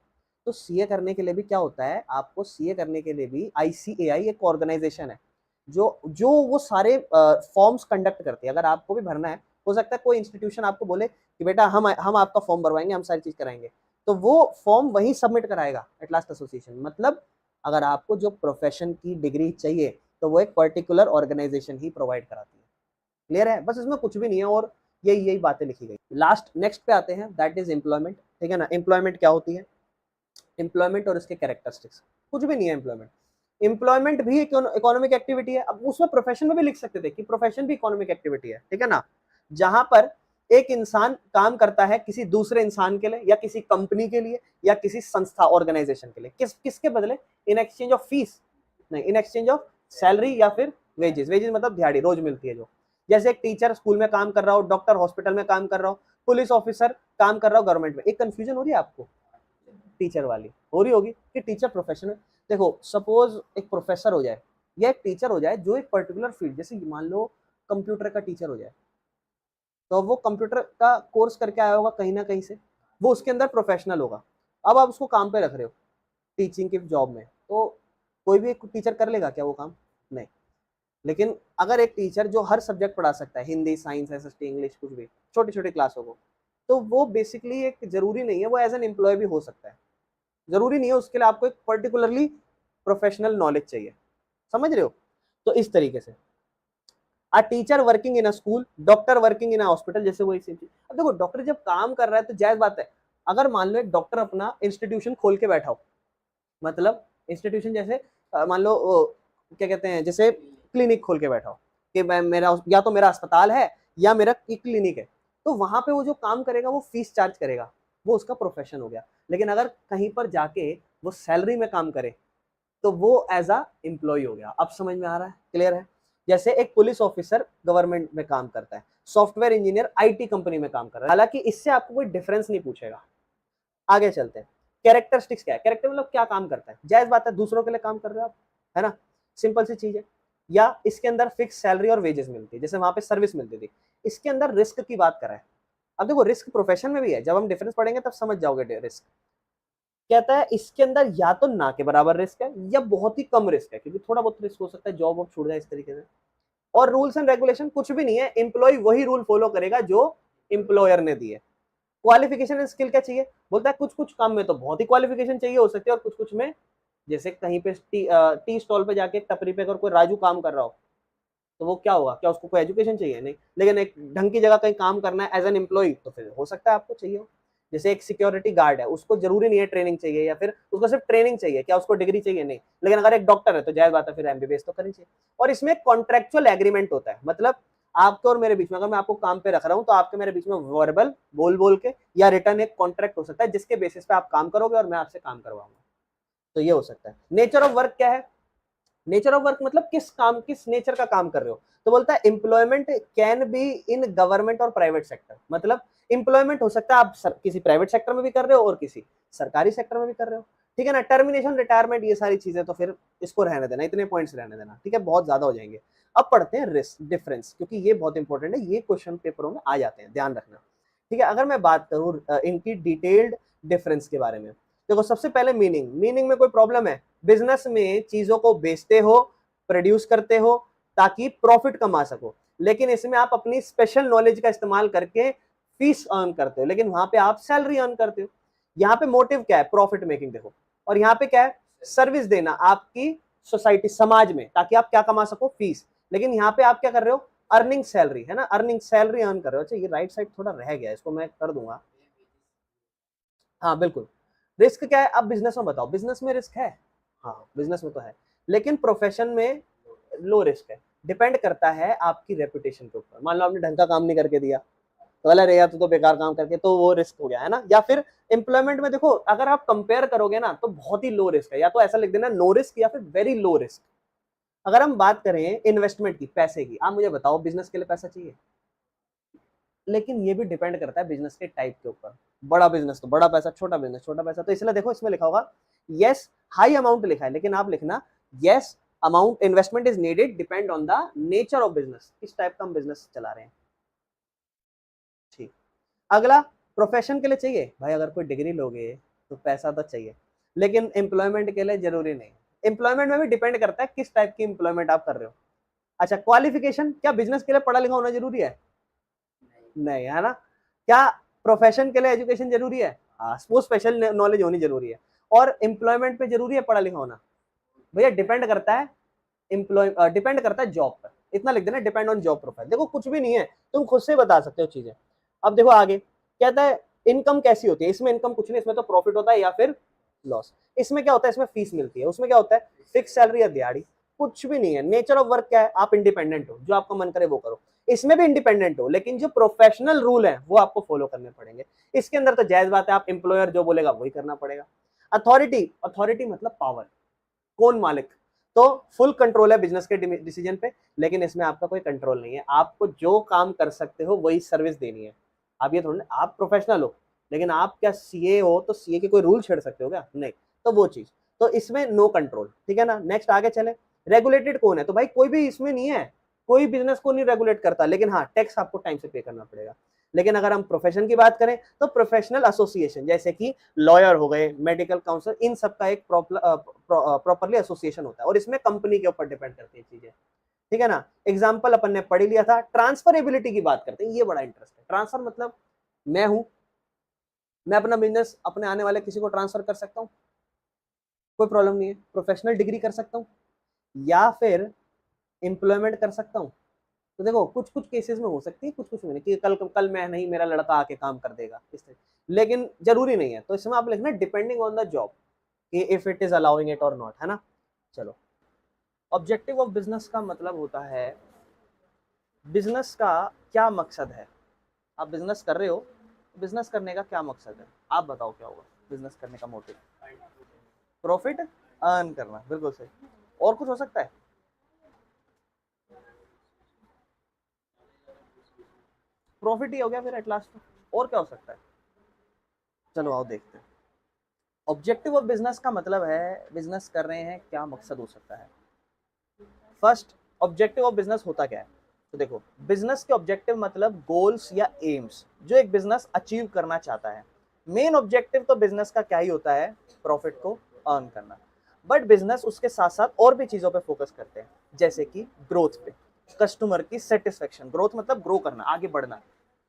तो सीए करने के लिए भी क्या होता है? आपको सीए करने के लिए भी ICAI एक ऑर्गेनाइजेशन है, जो जो वो सारे फॉर्म्स कंडक्ट करती है। अगर आपको भी भरना है, हो सकता है कोई इंस्टीट्यूशन आपको बोले कि बेटा हम आपका फॉर्म भरवाएंगे, हम सारी चीज कराएंगे, तो वो फॉर्म वही सबमिट कराएगा एट लास्ट एसोसिएशन। मतलब अगर आपको जो प्रोफेशन की डिग्री चाहिए, तो वो एक पर्टिकुलर ऑर्गेनाइजेशन ही प्रोवाइड कराती है। क्लियर है? बस इसमें कुछ भी नहीं है, और यही यही बातें लिखी गई। लास्ट नेक्स्ट पे आते हैं, दैट इज एम्प्लॉयमेंट, ठीक है ना। एम्प्लॉयमेंट क्या होती है? एम्प्लॉयमेंट और इसके कैरेक्टरिस्टिक्स, कुछ भी नहीं है एम्प्लॉयमेंट। एम्प्लॉयमेंट भी इकोनॉमिक एक्टिविटी है। अब उसमें प्रोफेशन में भी लिख सकते थे कि प्रोफेशन भी इकोनॉमिक एक्टिविटी है, ठीक है ना, जहां पर एक इंसान काम करता है किसी दूसरे इंसान के लिए, या किसी कंपनी के लिए, या किसी संस्था ऑर्गेनाइजेशन के लिए, किसके बदले? इन एक्सचेंज ऑफ फीस नहीं, इन एक्सचेंज ऑफ सैलरी या फिर वेजेस। वेजेस मतलब दिहाड़ी रोज मिलती है जो। जैसे एक टीचर स्कूल में काम कर रहा हो, डॉक्टर हॉस्पिटल में काम कर रहा हो, पुलिस ऑफिसर काम कर रहा हो गवर्नमेंट में। एक कंफ्यूजन हो रही है आपको टीचर वाली? हो रही होगी कि टीचर प्रोफेशन है। देखो सपोज एक प्रोफेसर हो जाए या एक टीचर हो जाए जो एक पर्टिकुलर फील्ड, जैसे मान लो कंप्यूटर का टीचर हो जाए, तो वो कंप्यूटर का कोर्स करके आया होगा कहीं ना कहीं से, वो उसके अंदर प्रोफेशनल होगा। अब आप उसको काम पे रख रहे हो टीचिंग की जॉब में, तो कोई भी एक टीचर कर लेगा क्या वो काम? नहीं। लेकिन अगर एक टीचर जो हर सब्जेक्ट पढ़ा सकता है, हिंदी, साइंस, SST, इंग्लिश, कुछ भी, छोटी छोटी क्लासों को, तो वो बेसिकली एक जरूरी नहीं है, वो एज एन एम्प्लॉय भी हो सकता है। जरूरी नहीं है उसके लिए आपको एक पर्टिकुलरली प्रोफेशनल नॉलेज चाहिए। समझ रहे हो? तो इस तरीके से a teacher working in a school, doctor working in a hospital, जैसे वही सेम चीज। अब देखो डॉक्टर जब काम कर रहा है तो जायज बात है, अगर मान लो एक डॉक्टर अपना इंस्टीट्यूशन खोल के बैठा हो, मतलब इंस्टीट्यूशन जैसे मान लो क्या कहते हैं, जैसे क्लिनिक खोल के बैठा हो कि मैं मेरा या तो मेरा अस्पताल है या मेरा क्लिनिक है, तो वहां पे वो जो काम करेगा वो फीस चार्ज करेगा, वो उसका प्रोफेशन हो गया। लेकिन अगर कहीं पर जाके वो सैलरी में काम करे तो वो एज अ एम्प्लॉय हो गया। अब समझ में आ रहा है, क्लियर है? जैसे एक पुलिस ऑफिसर गवर्नमेंट में काम करता है, सॉफ्टवेयर इंजीनियर आईटी कंपनी में काम कर रहा है। हालांकि इससे आपको कोई डिफरेंस नहीं पूछेगा। आगे चलते हैं। कैरेक्टरिस्टिक्स क्या है? कैरेक्टर मतलब क्या काम करता है? जायज बात है, दूसरों के लिए काम कर रहे हो आप, है ना, सिंपल सी चीज है। या इसके अंदर फिक्स सैलरी और वेजेस मिलती है, जैसे वहां पे सर्विस मिलती थी। इसके अंदर रिस्क की बात कर रहा है। अब देखो रिस्क प्रोफेशन में भी है, जब हम डिफरेंस पढ़ेंगे तब समझ जाओगे रिस्क। कहता है इसके अंदर या तो ना के बराबर रिस्क है या बहुत ही कम रिस्क है, क्योंकि थोड़ा बहुत रिस्क हो सकता है जॉब वॉब छूट जाए इस तरीके से। और रूल्स एंड रेगुलेशन कुछ भी नहीं है, एम्प्लॉय वही रूल फॉलो करेगा जो एम्प्लॉयर ने दिए। क्वालिफिकेशन एंड स्किल क्या चाहिए? बोलता है कुछ कुछ काम में तो बहुत ही क्वालिफिकेशन चाहिए हो सकती है, और कुछ कुछ में, जैसे कहीं पे टी स्टॉल पे जाके टपरी पे अगर कोई राजू काम कर रहा हो तो वो क्या होगा, क्या उसको कोई एजुकेशन चाहिए? नहीं। लेकिन एक ढंग की जगह कहीं काम करना है एज एन एम्प्लॉय तो फिर हो सकता है आपको चाहिए हो। जैसे एक सिक्योरिटी गार्ड है, उसको जरूरी नहीं है ट्रेनिंग चाहिए, या फिर उसको सिर्फ ट्रेनिंग चाहिए, क्या उसको डिग्री चाहिए? नहीं। लेकिन अगर एक डॉक्टर है तो जायज बात है फिर एमबीबीएस तो करनी चाहिए। और इसमें कॉन्ट्रेक्चुअल एग्रीमेंट होता है, मतलब आपके और मेरे बीच में, अगर मैं आपको काम पे रख रहा हूं तो आपके मेरे बीच में वर्बल बोल बोल के या रिटर्न एक कॉन्ट्रैक्ट हो सकता है, जिसके बेसिस पे आप काम करोगे और मैं आपसे काम करवाऊंगा। तो ये हो सकता है। नेचर ऑफ वर्क क्या है? नेचर ऑफ वर्क मतलब किस काम, किस नेचर का काम कर रहे हो। तो बोलता है employment can be in government और प्राइवेट सेक्टर, मतलब एम्प्लॉयमेंट हो सकता है आप किसी प्राइवेट सेक्टर में भी कर रहे हो और किसी सरकारी सेक्टर में भी कर रहे हो, ठीक है ना। टर्मिनेशन, रिटायरमेंट, ये सारी चीजें तो फिर इसको रहने देना, इतने पॉइंट्स रहने देना, ठीक है, बहुत ज्यादा हो जाएंगे। अब पढ़ते हैं रिस्क डिफरेंस, क्योंकि ये बहुत इंपॉर्टेंट है, ये क्वेश्चन पेपरों में आ जाते हैं, ध्यान रखना, ठीक है। अगर मैं बात करूं इनकी डिटेल्ड डिफरेंस के बारे में, देखो सबसे पहले मीनिंग, मीनिंग में कोई प्रॉब्लम है? बिजनेस में चीजों को बेचते हो, प्रोड्यूस करते हो ताकि प्रॉफिट कमा सको, लेकिन इसमें आप अपनी स्पेशल नॉलेज का इस्तेमाल करके फीस अर्न करते हो, लेकिन वहां पे आप सैलरी अर्न करते हो। यहाँ पे मोटिव क्या है? प्रॉफिट मेकिंग, देखो। और यहाँ पे क्या है? सर्विस देना आपकी सोसाइटी, समाज में, ताकि आप क्या कमा सको? फीस। लेकिन यहाँ पे आप क्या कर रहे हो? अर्निंग सैलरी, है ना, अर्निंग सैलरी अर्न कर रहे हो। अच्छा ये राइट साइड थोड़ा रह गया, इसको मैं कर दूंगा। हाँ बिल्कुल। रिस्क क्या है? अब बिजनेस में बताओ, बिजनेस में रिस्क है? हाँ बिजनेस में तो है, लेकिन प्रोफेशन में लो रिस्क है। डिपेंड करता है आपकी रेपुटेशन के ऊपर। मान लो आपने ढंग का काम नहीं करके दिया तो बोला रे यार तू तो बेकार काम करके, तो वो रिस्क हो गया, है ना। या फिर एम्प्लॉयमेंट में देखो, अगर आप कंपेयर करोगे ना तो बहुत ही लो रिस्क है, या तो ऐसा लिख देना नो रिस्क या फिर वेरी लो रिस्क। अगर हम बात करें इन्वेस्टमेंट की, पैसे की, आप मुझे बताओ बिजनेस के लिए पैसा चाहिए, लेकिन ये भी डिपेंड करता है बिजनेस के टाइप के ऊपर। बड़ा बिजनेस तो बड़ा पैसा, छोटा बिजनेस छोटा पैसा, तो इसलिए देखो इसमें लिखा होगा यस हाई अमाउंट लिखा है, लेकिन आप लिखना yes amount investment is needed depend on the nature of business, किस टाइप का हम बिजनेस चला रहे हैं, ठीक। अगला, प्रोफेशन के लिए चाहिए भाई, अगर कोई डिग्री लोगे तो पैसा तो चाहिए, लेकिन एम्प्लॉयमेंट के लिए जरूरी नहीं। एम्प्लॉयमेंट में भी डिपेंड करता है किस टाइप की एम्प्लॉयमेंट आप कर रहे हो। अच्छा क्वालिफिकेशन, क्या बिजनेस के लिए पढ़ा लिखा होना जरूरी है? नहीं, है ना। क्या प्रोफेशन के लिए एजुकेशन जरूरी है? हाँ, वो स्पेशल नॉलेज होनी जरूरी है। और एम्प्लॉयमेंट पे जरूरी है पढ़ा लिखा होना? भैया डिपेंड करता है, डिपेंड करता है जॉब पर, इतना लिख देना, डिपेंड ऑन जॉब प्रोफाइल। देखो कुछ भी नहीं है, तुम खुद से बता सकते हो चीजें। अब देखो आगे कहता है इनकम कैसी होती है, इसमें इनकम कुछ नहीं, इसमें तो प्रॉफिट होता है या फिर लॉस। इसमें क्या होता है? इसमें फीस मिलती है। उसमें क्या होता है? फिक्स सैलरी या दिहाड़ी, कुछ भी नहीं है। नेचर ऑफ वर्क क्या है? आप इंडिपेंडेंट हो, जो आपका मन करे वो करो। इसमें भी इंडिपेंडेंट हो, लेकिन जो प्रोफेशनल रूल है वो आपको फॉलो करने पड़ेंगे। इसके अंदर तो जायज बात है, आप एम्प्लॉयर जो बोलेगा वही करना पड़ेगा। अथॉरिटी, अथॉरिटी मतलब पावर, कौन मालिक? तो फुल कंट्रोल है बिजनेस के डिसीजन पे, लेकिन इसमें आपका कोई कंट्रोल नहीं है। आपको जो काम कर सकते हो वही सर्विस देनी है। आप ये थोड़ा ना, आप प्रोफेशनल हो लेकिन आप क्या सीए हो तो सीए के कोई रूल छेड़ सकते हो क्या? नहीं। तो वो चीज, तो इसमें नो कंट्रोल, ठीक है ना। नेक्स्ट आगे चले। रेगुलेटेड कौन है? तो भाई कोई भी इसमें नहीं है, कोई बिजनेस को नहीं रेगुलेट करता, लेकिन हाँ टैक्स आपको टाइम से पे करना पड़ेगा। लेकिन अगर हम प्रोफेशन की बात करें तो प्रोफेशनल एसोसिएशन, जैसे कि लॉयर हो गए, मेडिकल काउंसलर, इन सब का एक प्रॉपरली एसोसिएशन होता है, और इसमें कंपनी के ऊपर डिपेंड करती है चीजें, ठीक है ना। एग्जाम्पल अपन ने पढ़ लिया था। ट्रांसफरेबिलिटी की बात करते हैं, ये बड़ा इंटरेस्ट है। ट्रांसफर मतलब मैं हूं, मैं अपना बिजनेस अपने आने वाले किसी को ट्रांसफर कर सकता हूँ, कोई प्रॉब्लम नहीं है। प्रोफेशनल डिग्री कर सकता हूँ या फिर एम्प्लॉयमेंट कर सकता हूँ। तो देखो कुछ कुछ केसेस में हो सकती है, कुछ कुछ में नहीं, कि कल कल मैं नहीं, मेरा लड़का आके काम कर देगा इस तरह, लेकिन जरूरी नहीं है। तो इसमें आप लिखना डिपेंडिंग ऑन द जॉब, कि if it is allowing it और नॉट, है ना। चलो ऑब्जेक्टिव ऑफ बिजनेस का मतलब होता है बिजनेस का क्या मकसद है। आप बिजनेस कर रहे हो, बिजनेस करने का क्या मकसद है, आप बताओ क्या होगा बिजनेस करने का मोटिव। प्रॉफिट अर्न करना, बिल्कुल सही। और कुछ हो सकता है? प्रॉफिट ही हो गया फिर एट लास्ट। और क्या हो सकता है? चलो आओ देखते हैं। ऑब्जेक्टिव ऑफ बिजनेस का मतलब है बिजनेस कर रहे हैं, क्या मकसद हो सकता है। फर्स्ट, ऑब्जेक्टिव ऑफ बिजनेस होता क्या है? तो देखो, बिजनेस के ऑब्जेक्टिव मतलब गोल्स या एम्स जो एक बिजनेस अचीव करना चाहता है। मेन ऑब्जेक्टिव तो बिजनेस का क्या ही होता है, प्रॉफिट को अर्न करना। बट बिजनेस उसके साथ साथ और भी चीजों पे फोकस करते हैं, जैसे कि ग्रोथ पे, कस्टमर की सेटिस्फेक्शन। ग्रोथ मतलब ग्रो करना, आगे बढ़ना।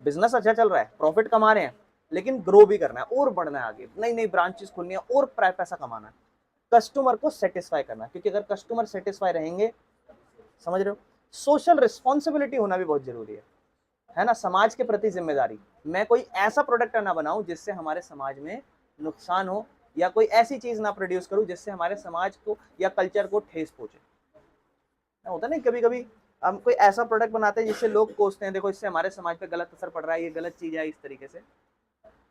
बिजनेस अच्छा चल रहा है, प्रॉफिट कमा रहे हैं, लेकिन ग्रो भी करना है और बढ़ना है आगे, नई नई ब्रांचेस खोलनी है और पैसा कमाना है। कस्टमर को सेटिस्फाई करना, क्योंकि अगर कस्टमर सेटिस्फाई रहेंगे, समझ रहे हो, सोशल रिस्पॉन्सिबिलिटी होना भी बहुत जरूरी है ना, समाज के प्रति जिम्मेदारी। मैं कोई ऐसा प्रोडक्ट ना बनाऊं जिससे हमारे समाज में नुकसान हो, या कोई ऐसी चीज ना प्रोड्यूस करूं जिससे हमारे समाज को या कल्चर को ठेस पहुंचे। होता नहीं, कभी कभी हम कोई ऐसा प्रोडक्ट बनाते हैं जिससे लोग कोसते हैं, देखो इससे हमारे समाज पे गलत असर पड़ रहा है, ये गलत चीज है, इस तरीके से।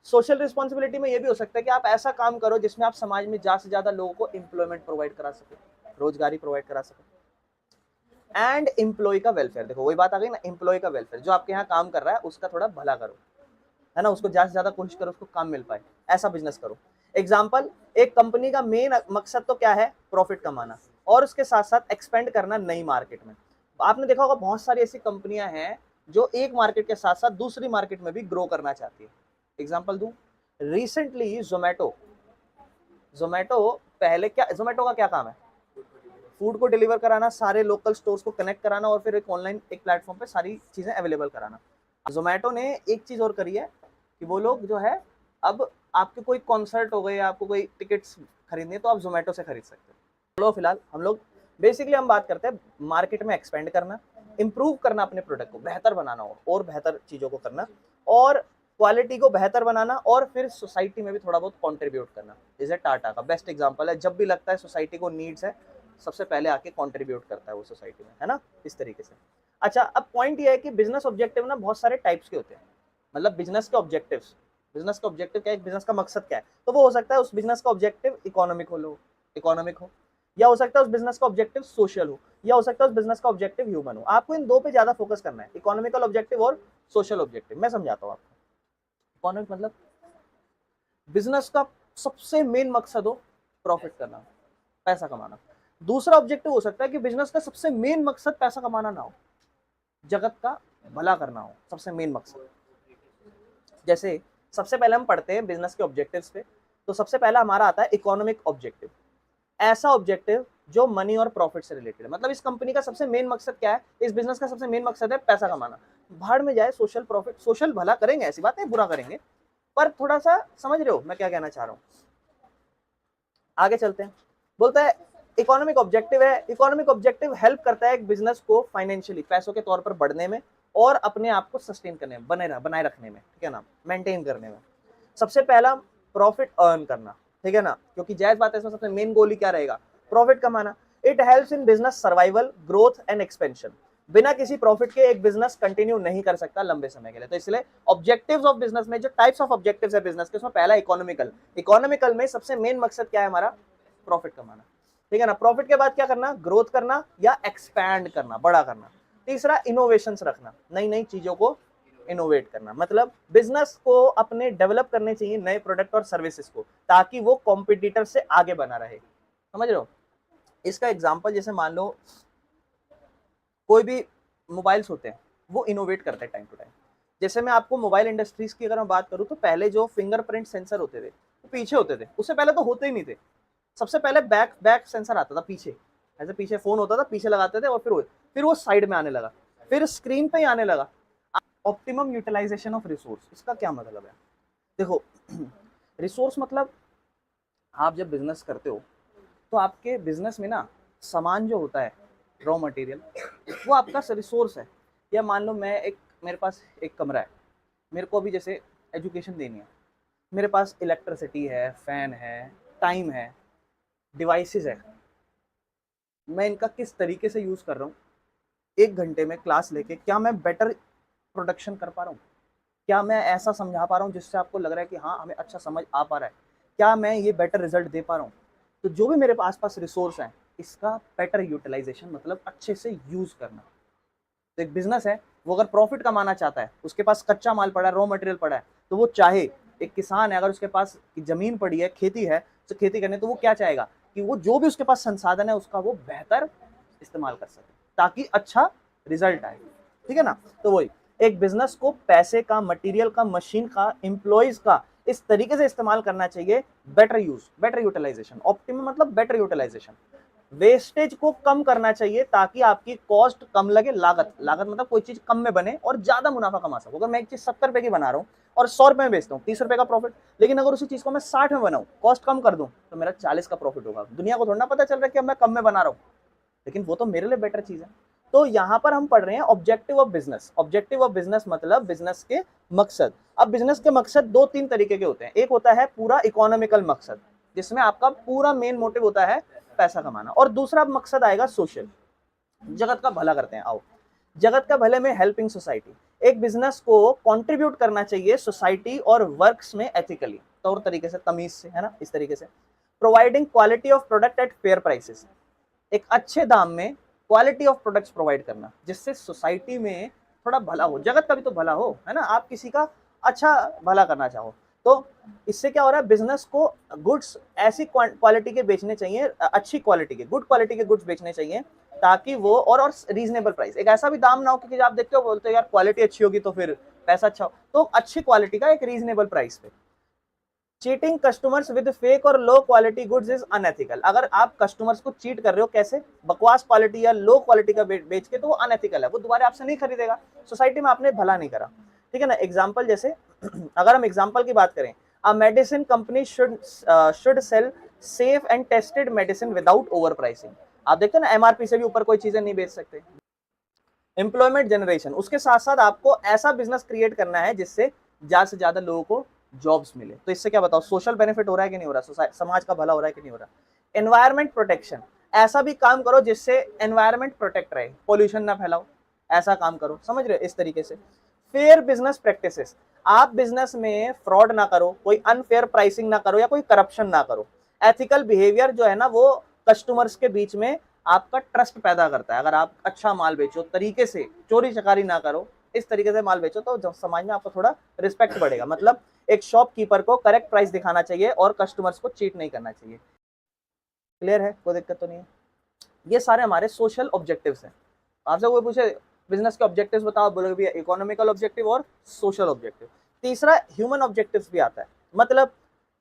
सोशल रिस्पॉन्सिबिलिटी में ये भी हो सकता है कि आप ऐसा काम करो जिसमें आप समाज में ज्यादा से ज्यादा लोगों को एम्प्लॉयमेंट प्रोवाइड करा सको, रोजगारी प्रोवाइड करा सको। एंड एम्प्लॉय का वेलफेयर, देखो वही बात आ गई ना, एम्प्लॉय का वेलफेयर, जो आपके यहाँ काम कर रहा है उसका थोड़ा भला करो, है ना, उसको ज्यादा से ज्यादा कोशिश करो उसको काम मिल पाए, ऐसा बिजनेस करो। एग्जाम्पल, एक कंपनी का मेन मकसद तो क्या है, प्रॉफिट कमाना, और उसके साथ साथ एक्सपेंड करना नई मार्केट में। आपने देखा होगा बहुत सारी ऐसी कंपनियां हैं जो एक मार्केट के साथ साथ दूसरी मार्केट में भी ग्रो करना चाहती है। एग्जाम्पल दूं, रिसेंटली जोमेटो, जोमेटो पहले क्या, जोमेटो का क्या काम है, फूड को डिलीवर कराना, सारे लोकल स्टोर्स को कनेक्ट कराना, और फिर एक ऑनलाइन एक प्लेटफॉर्म पे सारी चीजें अवेलेबल कराना। जोमेटो ने एक चीज और करी है कि वो लोग जो है, अब आपके कोई कॉन्सर्ट हो गए, आपको कोई टिकट्स खरीदनी है तो आप जोमेटो से खरीद सकते हो। चलो फिलहाल हम लोग बेसिकली हम बात करते हैं मार्केट में एक्सपेंड करना, इंप्रूव करना, अपने प्रोडक्ट को बेहतर बनाना हो और बेहतर चीजों को करना, और क्वालिटी को बेहतर बनाना, और फिर सोसाइटी में भी थोड़ा बहुत कंट्रीब्यूट करना। जैसे टाटा का बेस्ट एग्जांपल है, जब भी लगता है सोसाइटी को नीड्स है, सबसे पहले आके कंट्रीब्यूट करता है वो सोसाइटी में, है ना, इस तरीके से। अच्छा, अब पॉइंट ये है कि बिजनेस ऑब्जेक्टिव ना बहुत सारे टाइप्स के होते हैं, मतलब बिजनेस के ऑब्जेक्टिव्स। बिजनेस का ऑब्जेक्टिव क्या है, बिजनेस का मकसद क्या है, तो वो हो सकता है उस बिजनेस का ऑब्जेक्टिव इकोनॉमिक हो, या हो सकता है उस बिजनेस का ऑब्जेक्टिव सोशल हो, या हो सकता है उस बिजनेस का ऑब्जेक्टिव ह्यूमन हो। आपको इन दो पे ज्यादा फोकस करना है, इकोनॉमिकल ऑब्जेक्टिव और सोशल ऑब्जेक्टिव। मैं समझाता हूँ आपको। इकोनॉमिक मतलब बिजनेस का सबसे मेन मकसद हो प्रॉफिट करना, पैसा कमाना। दूसरा ऑब्जेक्टिव हो सकता है कि बिजनेस का सबसे मेन मकसद पैसा कमाना ना हो, जगत का भला करना हो, सबसे मेन मकसद। जैसे सबसे पहले हम पढ़ते हैं बिजनेस के ऑब्जेक्टिव्स पे, तो सबसे पहला हमारा आता है इकोनॉमिक ऑब्जेक्टिव। ऐसा ऑब्जेक्टिव जो मनी और प्रॉफिट से रिलेटेड है, मतलब इस कंपनी का सबसे मेन मकसद क्या है, इस बिजनेस का सबसे मेन मकसद है पैसा कमाना। भाड़ में जाए सोशल प्रॉफिट, सोशल भला करेंगे, ऐसी बात नहीं बुरा करेंगे, पर थोड़ा सा समझ रहे हो मैं क्या कहना चाह रहा हूँ। आगे चलते हैं। बोलता है इकोनॉमिक ऑब्जेक्टिव है, इकोनॉमिक ऑब्जेक्टिव हेल्प करता है एक बिजनेस को फाइनेंशियली, पैसों के तौर पर बढ़ने में, और अपने आप को सस्टेन करने में, बनाए रखने में, ठीक है ना, मेंटेन करने में। सबसे पहला प्रॉफिट अर्न करना, ठीक है ना, क्योंकि जायज बात है, इसमें सबसे मेन गोल ही क्या रहेगा, प्रॉफिट कमाना। It helps in business survival, growth and expansion. बिना किसी प्रॉफिट के एक बिजनेस कंटिन्यू नहीं कर सकता लंबे समय के लिए, तो इसलिए ऑब्जेक्टिव्स ऑफ बिजनेस में जो टाइप्स ऑफ ऑब्जेक्टिव्स है बिजनेस के, उसमें पहला इकोनॉमिकल। इकोनॉमिकल में सबसे मेन मकसद क्या है हमारा, प्रॉफिट कमाना, ठीक है ना। प्रॉफिट के बाद क्या करना, ग्रोथ करना या एक्सपैंड करना, बड़ा करना। तीसरा इनोवेशंस रखना, नई नई चीजों को इनोवेट करना, मतलब बिजनेस को अपने डेवलप करने चाहिए नए प्रोडक्ट और सर्विसेज को, ताकि वो कॉम्पिटिटर से आगे बना रहे। समझ रहे हो, इसका एग्जांपल जैसे मान लो कोई भी मोबाइल्स होते हैं, वो इनोवेट करते हैं टाइम टू टाइम। जैसे मैं आपको मोबाइल इंडस्ट्रीज की अगर मैं बात करूं, तो पहले जो फिंगरप्रिंट सेंसर होते थे वो पीछे होते थे, उससे पहले तो होते ही नहीं थे। सबसे पहले बैक बैक सेंसर आता था पीछे, ऐसे पीछे फोन होता था, पीछे लगाते थे, और फिर वो साइड में आने लगा, फिर स्क्रीन पे ही आने लगा। ऑप्टिमम यूटिलाइजेशन ऑफ रिसोर्स, इसका क्या मतलब है, देखो रिसोर्स मतलब आप जब बिजनेस करते हो तो आपके बिजनेस में ना सामान जो होता है, रॉ मटेरियल, वो आपका रिसोर्स है। या मान लो मैं एक, मेरे पास एक कमरा है, मेरे को अभी जैसे एजुकेशन देनी है, मेरे पास इलेक्ट्रिसिटी है, फैन है, टाइम है, डिवाइसेस है, मैं इनका किस तरीके से यूज कर रहा हूँ, 1 घंटे में क्लास लेके क्या मैं बेटर प्रोडक्शन कर पा रहा हूँ, क्या मैं ऐसा समझा पा रहा हूँ जिससे आपको लग रहा है कि हाँ हमें अच्छा समझ आ पा रहा है, क्या मैं ये बेटर रिजल्ट दे पा रहा हूँ। तो जो भी मेरे पास रिसोर्स हैं, इसका बेटर यूटिलाइजेशन मतलब अच्छे से यूज करना। तो एक बिजनेस है, वो अगर प्रॉफिट कमाना चाहता है, उसके पास कच्चा माल पड़ा है, रॉ मटेरियल पड़ा है, तो वो चाहे, एक किसान है अगर उसके पास जमीन पड़ी है, खेती है, तो खेती करने तो वो क्या चाहेगा कि वो जो भी उसके पास संसाधन है उसका वो बेहतर इस्तेमाल कर सके ताकि अच्छा रिजल्ट आए। ठीक है ना। तो वही, एक बिजनेस को पैसे का, मटेरियल का, मशीन का, एम्प्लॉयज का इस तरीके से इस्तेमाल करना चाहिए, better use, better utilisation, optimum मतलब बेटर यूटिलाइजेशन। वेस्टेज को कम करना चाहिए ताकि आपकी कॉस्ट कम लगे, लागत, लागत मतलब कोई चीज कम में बने और ज्यादा मुनाफा कमा सको। अगर मैं एक चीज 70 रुपए की बना रहा हूँ और 100 रुपए में बेचता हूँ, 30 रुपए का प्रॉफिट, लेकिन अगर उसी चीज को मैं 60 में बनाऊं, कॉस्ट कम कर दूं, तो मेरा 40 का प्रॉफिट होगा। दुनिया को थोड़ा ना पता चल रहा है कि अब मैं कम में बना रहा हूँ, लेकिन वो तो मेरे लिए बेटर चीज है। तो यहां पर हम पढ़ रहे हैं objective of business. Objective of business मतलब बिजनेस के मकसद। अब बिजनेस के मकसद 2-3 तरीके के होते हैं। एक होता है पूरा इकोनॉमिकल मकसद, जिसमें आपका पूरा मेन मोटिव होता है पैसा कमाना, और दूसरा मकसद आएगा सोशल, जगत का भला करते हैं। आओ, जगत का भले में हेल्पिंग सोसाइटी। एक बिजनेस को कंट्रीब्यूट करना चाहिए सोसाइटी और वर्क्स में एथिकली, तौर तरीके से, तमीज से, है ना, इस तरीके से। Providing quality of product at fair prices, एक अच्छे दाम में क्वालिटी ऑफ प्रोडक्ट्स प्रोवाइड करना जिससे सोसाइटी में थोड़ा भला हो, जगत का भी तो भला हो, है ना, आप किसी का अच्छा भला करना चाहो। तो इससे क्या हो रहा है, बिजनेस को गुड्स ऐसी क्वालिटी के बेचने चाहिए, अच्छी क्वालिटी के, गुड क्वालिटी के गुड्स बेचने चाहिए, ताकि वो और रीजनेबल प्राइस, एक ऐसा भी दाम ना हो क्योंकि आप देखते हो बोलते हो यार क्वालिटी अच्छी होगी तो फिर पैसा अच्छा हो, तो अच्छी क्वालिटी का एक रीजनेबल प्राइस पे। चीटिंग कस्टमर्स विद फेक और low quality goods is unethical. अगर आप कस्टमर्स को चीट कर रहे हो, कैसे, बकवास क्वालिटी या लो क्वालिटी का बेच के, तो वो अनएथिकल है, वो दोबारा आपसे नहीं खरीदेगा, सोसाइटी में आपने भला नहीं करा। ठीक है ना। एग्जाम्पल जैसे अगर हम एग्जाम्पल की बात करें, a medicine company should sell safe and tested medicine without over pricing. आप देखते हैं ना, एमआरपी से भी ऊपर कोई चीजें नहीं बेच सकते। एम्प्लॉयमेंट जनरेशन, उसके साथ साथ आपको ऐसा बिजनेस क्रिएट करना है जिससे ज्यादा से ज्यादा लोगों को जॉब्स मिले। तो इससे क्या बताओ, सोशल बेनिफिट हो रहा है कि नहीं हो रहा, समाज का भला हो रहा है कि नहीं हो रहा। एनवायरमेंट प्रोटेक्शन, ऐसा भी काम करो जिससे एनवायरमेंट प्रोटेक्ट रहे, पोल्यूशन ना फैलाओ, ऐसा काम करो, समझ रहे हो, इस तरीके से। फेयर बिजनेस प्रैक्टिसेस, आप बिजनेस में फ्रॉड ना करो, कोई अनफेयर प्राइसिंग ना करो या कोई करप्शन ना करो। एथिकल बिहेवियर जो है ना, वो कस्टमर्स के बीच में आपका ट्रस्ट पैदा करता है। अगर आप अच्छा माल बेचो, तरीके से, चोरी चकारी ना करो, इस तरीके से माल बेचो, तो समाज में आपको थोड़ा रिस्पेक्ट बढ़ेगा। मतलब एक शॉपकीपर को करेक्ट प्राइस दिखाना चाहिए और कस्टमर्स को चीट नहीं करना चाहिए। क्लियर है, कोई दिक्कत तो नहीं है। ये सारे हमारे सोशल ऑब्जेक्टिव्स हैं। आपसे कोई पूछे बिजनेस के ऑब्जेक्टिव्स बताओ, बोलोगे भैया इकोनॉमिकल ऑब्जेक्टिव और सोशल ऑब्जेक्टिव। तीसरा ह्यूमन ऑब्जेक्टिव्स भी आता है, मतलब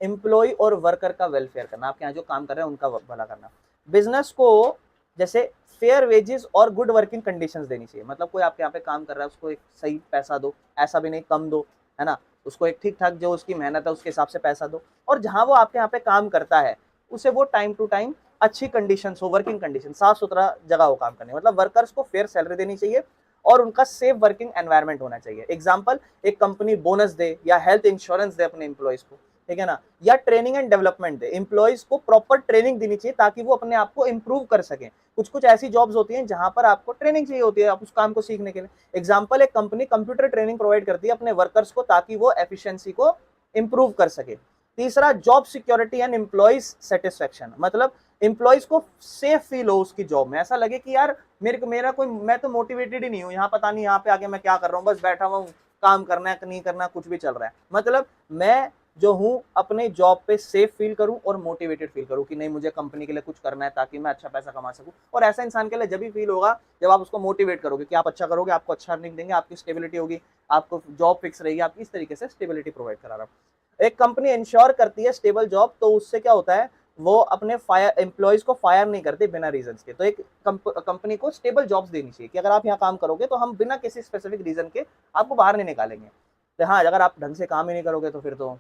एम्प्लॉय और वर्कर का वेलफेयर करना, आपके यहाँ जो काम कर रहे हैं उनका भला करना। बिजनेस को जैसे फेयर वेजेस और गुड वर्किंग कंडीशंस देनी चाहिए, मतलब कोई आपके यहाँ पे काम कर रहा है उसको एक सही पैसा दो, ऐसा भी नहीं कम दो, है ना, उसको एक ठीक ठाक जो उसकी मेहनत है उसके हिसाब से पैसा दो। और जहां वो आपके यहाँ पे काम करता है उसे वो टाइम टू टाइम अच्छी कंडीशंस हो, वर्किंग कंडीशन, साफ सुथरा जगह हो काम करने, मतलब वर्कर्स को फेयर सैलरी देनी चाहिए और उनका सेफ वर्किंग एनवायरनमेंट होना चाहिए। एग्जाम्पल, एक कंपनी बोनस दे या हेल्थ इंश्योरेंस दे अपने एम्प्लॉयज को, ठीक है ना, या training and development they, employees को प्रॉपर ट्रेनिंग देनी चाहिए ताकि वो अपने आप को इंप्रूव कर सकें। कुछ कुछ ऐसी जॉब्स होती हैं जहां पर आपको ट्रेनिंग चाहिए होती है आप उस काम को सीखने के लिए। एग्जाम्पल, एक कंपनी कंप्यूटर ट्रेनिंग प्रोवाइड करती है अपने वर्कर्स को ताकि वो एफिशिएंसी को इंप्रूव कर सके। तीसरा, job security and employees satisfaction, मतलब एम्प्लॉयज को सेफ फील हो उसकी जॉब में, ऐसा लगे कि यार मेरा कोई, मैं तो मोटिवेटेड ही नहीं हूँ यहाँ, पता नहीं यहाँ पे आके मैं क्या कर रहा हूँ, बस बैठा हुआ हूँ, काम करना है नहीं करना, कुछ भी चल रहा है। मतलब मैं जो हूँ अपने जॉब पे सेफ फील करूँ और मोटिवेटेड फील करूँ कि नहीं मुझे कंपनी के लिए कुछ करना है ताकि मैं अच्छा पैसा कमा सकूँ। और ऐसा इंसान के लिए जब भी फील होगा जब आप उसको मोटिवेट करोगे कि आप अच्छा करोगे, आपको अच्छा अर्निंग देंगे, आपकी स्टेबिलिटी होगी, आपको जॉब फिक्स रहेगी, आप इस तरीके से स्टेबिलिटी प्रोवाइड करा रहा हूँ। एक कंपनी इंश्योर करती है स्टेबल जॉब, तो उससे क्या होता है, वो अपने फायर एम्प्लॉयज को फायर नहीं करते बिना रीजन के। तो एक कंपनी को स्टेबल जॉब्स देनी चाहिए कि अगर आप यहाँ काम करोगे तो हम बिना किसी स्पेसिफिक रीजन के आपको बाहर नहीं निकालेंगे। तो हाँ, अगर आप ढंग से काम ही नहीं करोगे तो फिर तो।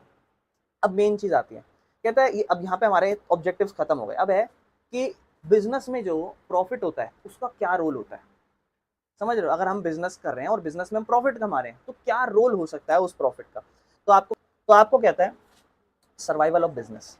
अब मेन चीज आती है, कहता है अब यहाँ पे हमारे ऑब्जेक्टिव्स खत्म हो गए, अब है कि बिजनेस में जो प्रॉफिट होता है उसका क्या रोल होता है। समझ रहे हो, अगर हम बिजनेस कर रहे हैं और बिजनेस में हम प्रॉफिट कमा रहे हैं तो क्या रोल हो सकता है उस प्रॉफिट का। तो आपको कहता है सर्वाइवल ऑफ बिजनेस।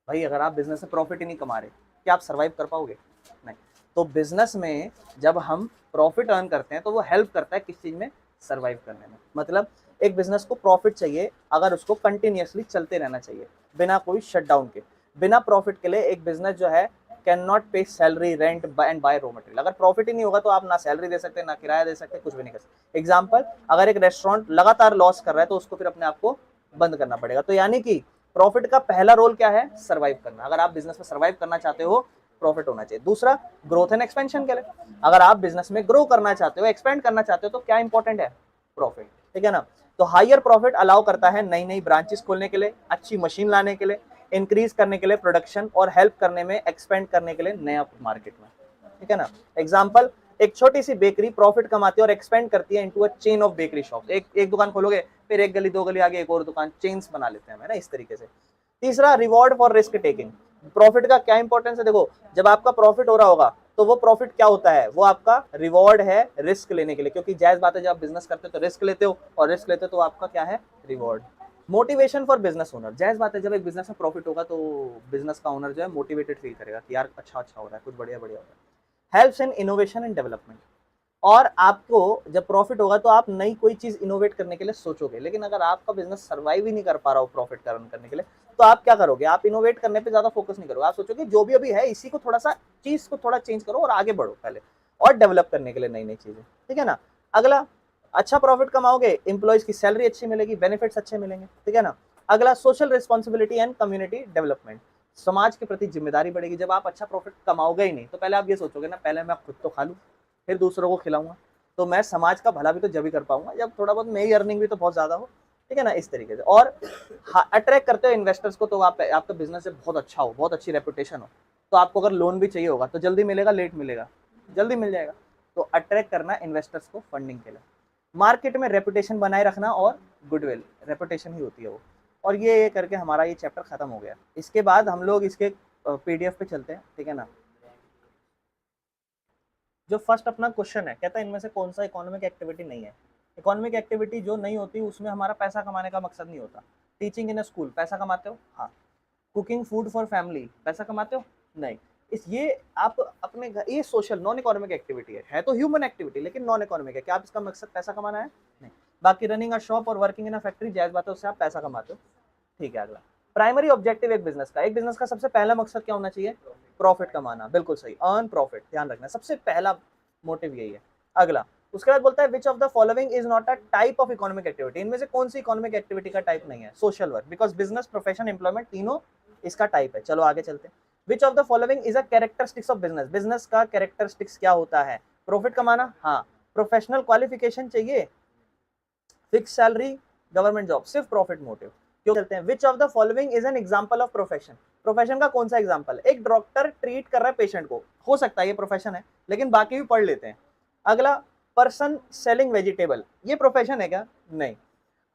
भाई अगर आप बिजनेस में प्रॉफिट ही नहीं कमा रहे, क्या आप सर्वाइव कर पाओगे? नहीं। तो बिजनेस में जब हम प्रॉफिट अर्न करते हैं तो वो हेल्प करता है किस चीज में? सर्वाइव करने में। मतलब एक बिजनेस को प्रॉफिट चाहिए अगर उसको कंटिन्यूअसली चलते रहना चाहिए बिना कोई शटडाउन के। बिना प्रॉफिट के लिए एक बिजनेस जो है can not pay salary, rent and buy raw material. अगर प्रॉफिट ही नहीं होगा तो आप ना सैलरी दे सकते, ना किराया दे सकते, कुछ भी नहीं कर सकते। एग्जाम्पल, अगर एक रेस्टोरेंट लगातार लॉस कर रहा है तो उसको फिर अपने आप को बंद करना पड़ेगा। तो यानी कि प्रॉफिट का पहला रोल क्या है? सर्वाइव करना। अगर आप बिजनेस में सर्वाइव करना चाहते हो, प्रॉफिट होना चाहिए। दूसरा, ग्रोथ एंड एक्सपेंशन के लिए, अगर आप बिजनेस में ग्रो करना चाहते हो, एक्सपेंड करना चाहते हो, तो क्या इंपॉर्टेंट है? प्रॉफिट, ठीक है ना। तो हायर प्रॉफिट अलाउ करता है नई नई ब्रांचेस खोलने के लिए, अच्छी मशीन लाने के लिए, इंक्रीज करने के लिए प्रोडक्शन, और हेल्प करने में, एक्सपेंड करने के लिए नया मार्केट में, ठीक है ना। एग्जांपल, एक छोटी सी बेकरी प्रॉफिट कमाती है और एक्सपेंड करती है into a chain of bakery shop. एक दुकान खोलोगे, फिर एक गली, दो गली आगे एक और दुकान, चेन्स बना लेते हैं, है ना, इस तरीके से। तीसरा, reward for risk taking. Profit का क्या इंपॉर्टेंस है? देखो, जब आपका प्रॉफिट हो रहा होगा तो वो प्रॉफिट क्या होता है? वो आपका रिवॉर्ड है रिस्क लेने के लिए, क्योंकि जायज बात है जब आप बिजनेस करते हो तो रिस्क लेते हो, और रिस्क लेते हो तो आपका क्या है? Reward. Motivation for business owner. जायज बात है जब एक बिजनेस में प्रॉफिट होगा तो बिजनेस का ओनर जो है मोटिवेटेड फील करेगा कि यार अच्छा हो रहा है, कुछ बढ़िया बढ़िया हो रहा है। Helps in innovation and development. और आपको जब प्रॉफिट होगा तो आप नई कोई चीज इनोवेट करने के लिए सोचोगे। लेकिन अगर आपका बिजनेस सर्वाइव ही नहीं कर पा रहा हो प्रॉफिट का अर्न करने के लिए, तो आप क्या करोगे? आप इनोवेट करने पे ज्यादा फोकस नहीं करोगे। आप सोचोगे जो भी अभी है इसी को थोड़ा सा, चीज को थोड़ा चेंज करो और आगे बढ़ो पहले, और डेवलप करने के लिए नई नई चीजें, ठीक है ना। अगला, अच्छा प्रॉफिट कमाओगे, इंप्लॉइज की सैलरी अच्छी मिलेगी, बेनिफिट्स अच्छे मिलेंगे, ठीक है ना। अगला, social responsibility and community development. समाज के प्रति जिम्मेदारी बढ़ेगी। जब आप अच्छा प्रॉफिट कमाओगे ही नहीं तो पहले आप ये सोचोगे ना, पहले मैं खुद तो खा लूं, फिर दूसरों को खिलाऊंगा, तो मैं समाज का भला भी तो जब ही कर पाऊंगा जब थोड़ा बहुत मेरी अर्निंग भी तो बहुत ज्यादा हो, ठीक है ना, इस तरीके से। और अट्रैक्ट करते हो इन्वेस्टर्स को, तो आपका बिजनेस जब बहुत अच्छा हो, बहुत अच्छी रेपुटेशन हो, तो आपको अगर लोन भी चाहिए होगा तो जल्दी मिलेगा, लेट मिलेगा, जल्दी मिल जाएगा। तो अट्रैक्ट करना इन्वेस्टर्स को फंडिंग के लिए। मार्केट में रेपुटेशन बनाए रखना और गुडविल, रेपुटेशन ही होती है वो। और ये करके हमारा ये चैप्टर खत्म हो गया। इसके बाद हम लोग इसके पीडीएफ पे चलते हैं, ठीक है ना। जो फर्स्ट अपना क्वेश्चन है, कहता है इनमें से कौन सा इकोनॉमिक एक्टिविटी नहीं है? इकोनॉमिक एक्टिविटी जो नहीं होती उसमें हमारा पैसा कमाने का मकसद नहीं होता। टीचिंग इन अ स्कूल, पैसा कमाते हो? हाँ। कुकिंग फूड फॉर फैमिली, पैसा कमाते हो? नहीं। इस ये आप अपने घर, ये सोशल नॉन इकोनॉमिक एक्टिविटी है तो ह्यूमन एक्टिविटी, लेकिन नॉन इकोनॉमिक है। क्या आप इसका मकसद पैसा कमाना है? नहीं। बाकी रनिंग अ शॉप और वर्किंग इन अ फैक्ट्री, जायज बात है, उससे आप पैसा कमाते हो, ठीक है। अगला, प्राइमरी ऑब्जेक्टिव एक बिजनेस का सबसे पहला मकसद क्या होना चाहिए? प्रॉफिट कमाना, बिल्कुल सही, अर्न प्रॉफिट, ध्यान रखना, सबसे पहला मोटिव यही है। अगला, उसके बाद बोलता है विच of the following is not a type of economic activity. इनमें से कौन सी इकोनॉमिक एक्टिविटी का टाइप नहीं है? Social work, because business, profession, employment, तीनों इसका टाइप है। चलो आगे चलते हैं। विच of the following is a characteristics of business. Business का कैरेक्टरिस्टिक्स क्या होता है? प्रॉफिट कमाना, हाँ। प्रोफेशनल क्वालिफिकेशन चाहिए, फिक्स सैलरी, गवर्नमेंट जॉब, सिर्फ प्रॉफिट मोटिव। क्यों चलते हैं? विच of the following is an example of profession. Profession का कौन सा एग्जांपल है? एक डॉक्टर ट्रीट कर रहा है पेशेंट को, हो सकता है ये प्रोफेशन है, लेकिन बाकी भी पढ़ लेते हैं। अगला, पर्सन सेलिंग वेजिटेबल, ये प्रोफेशन है क्या? नहीं।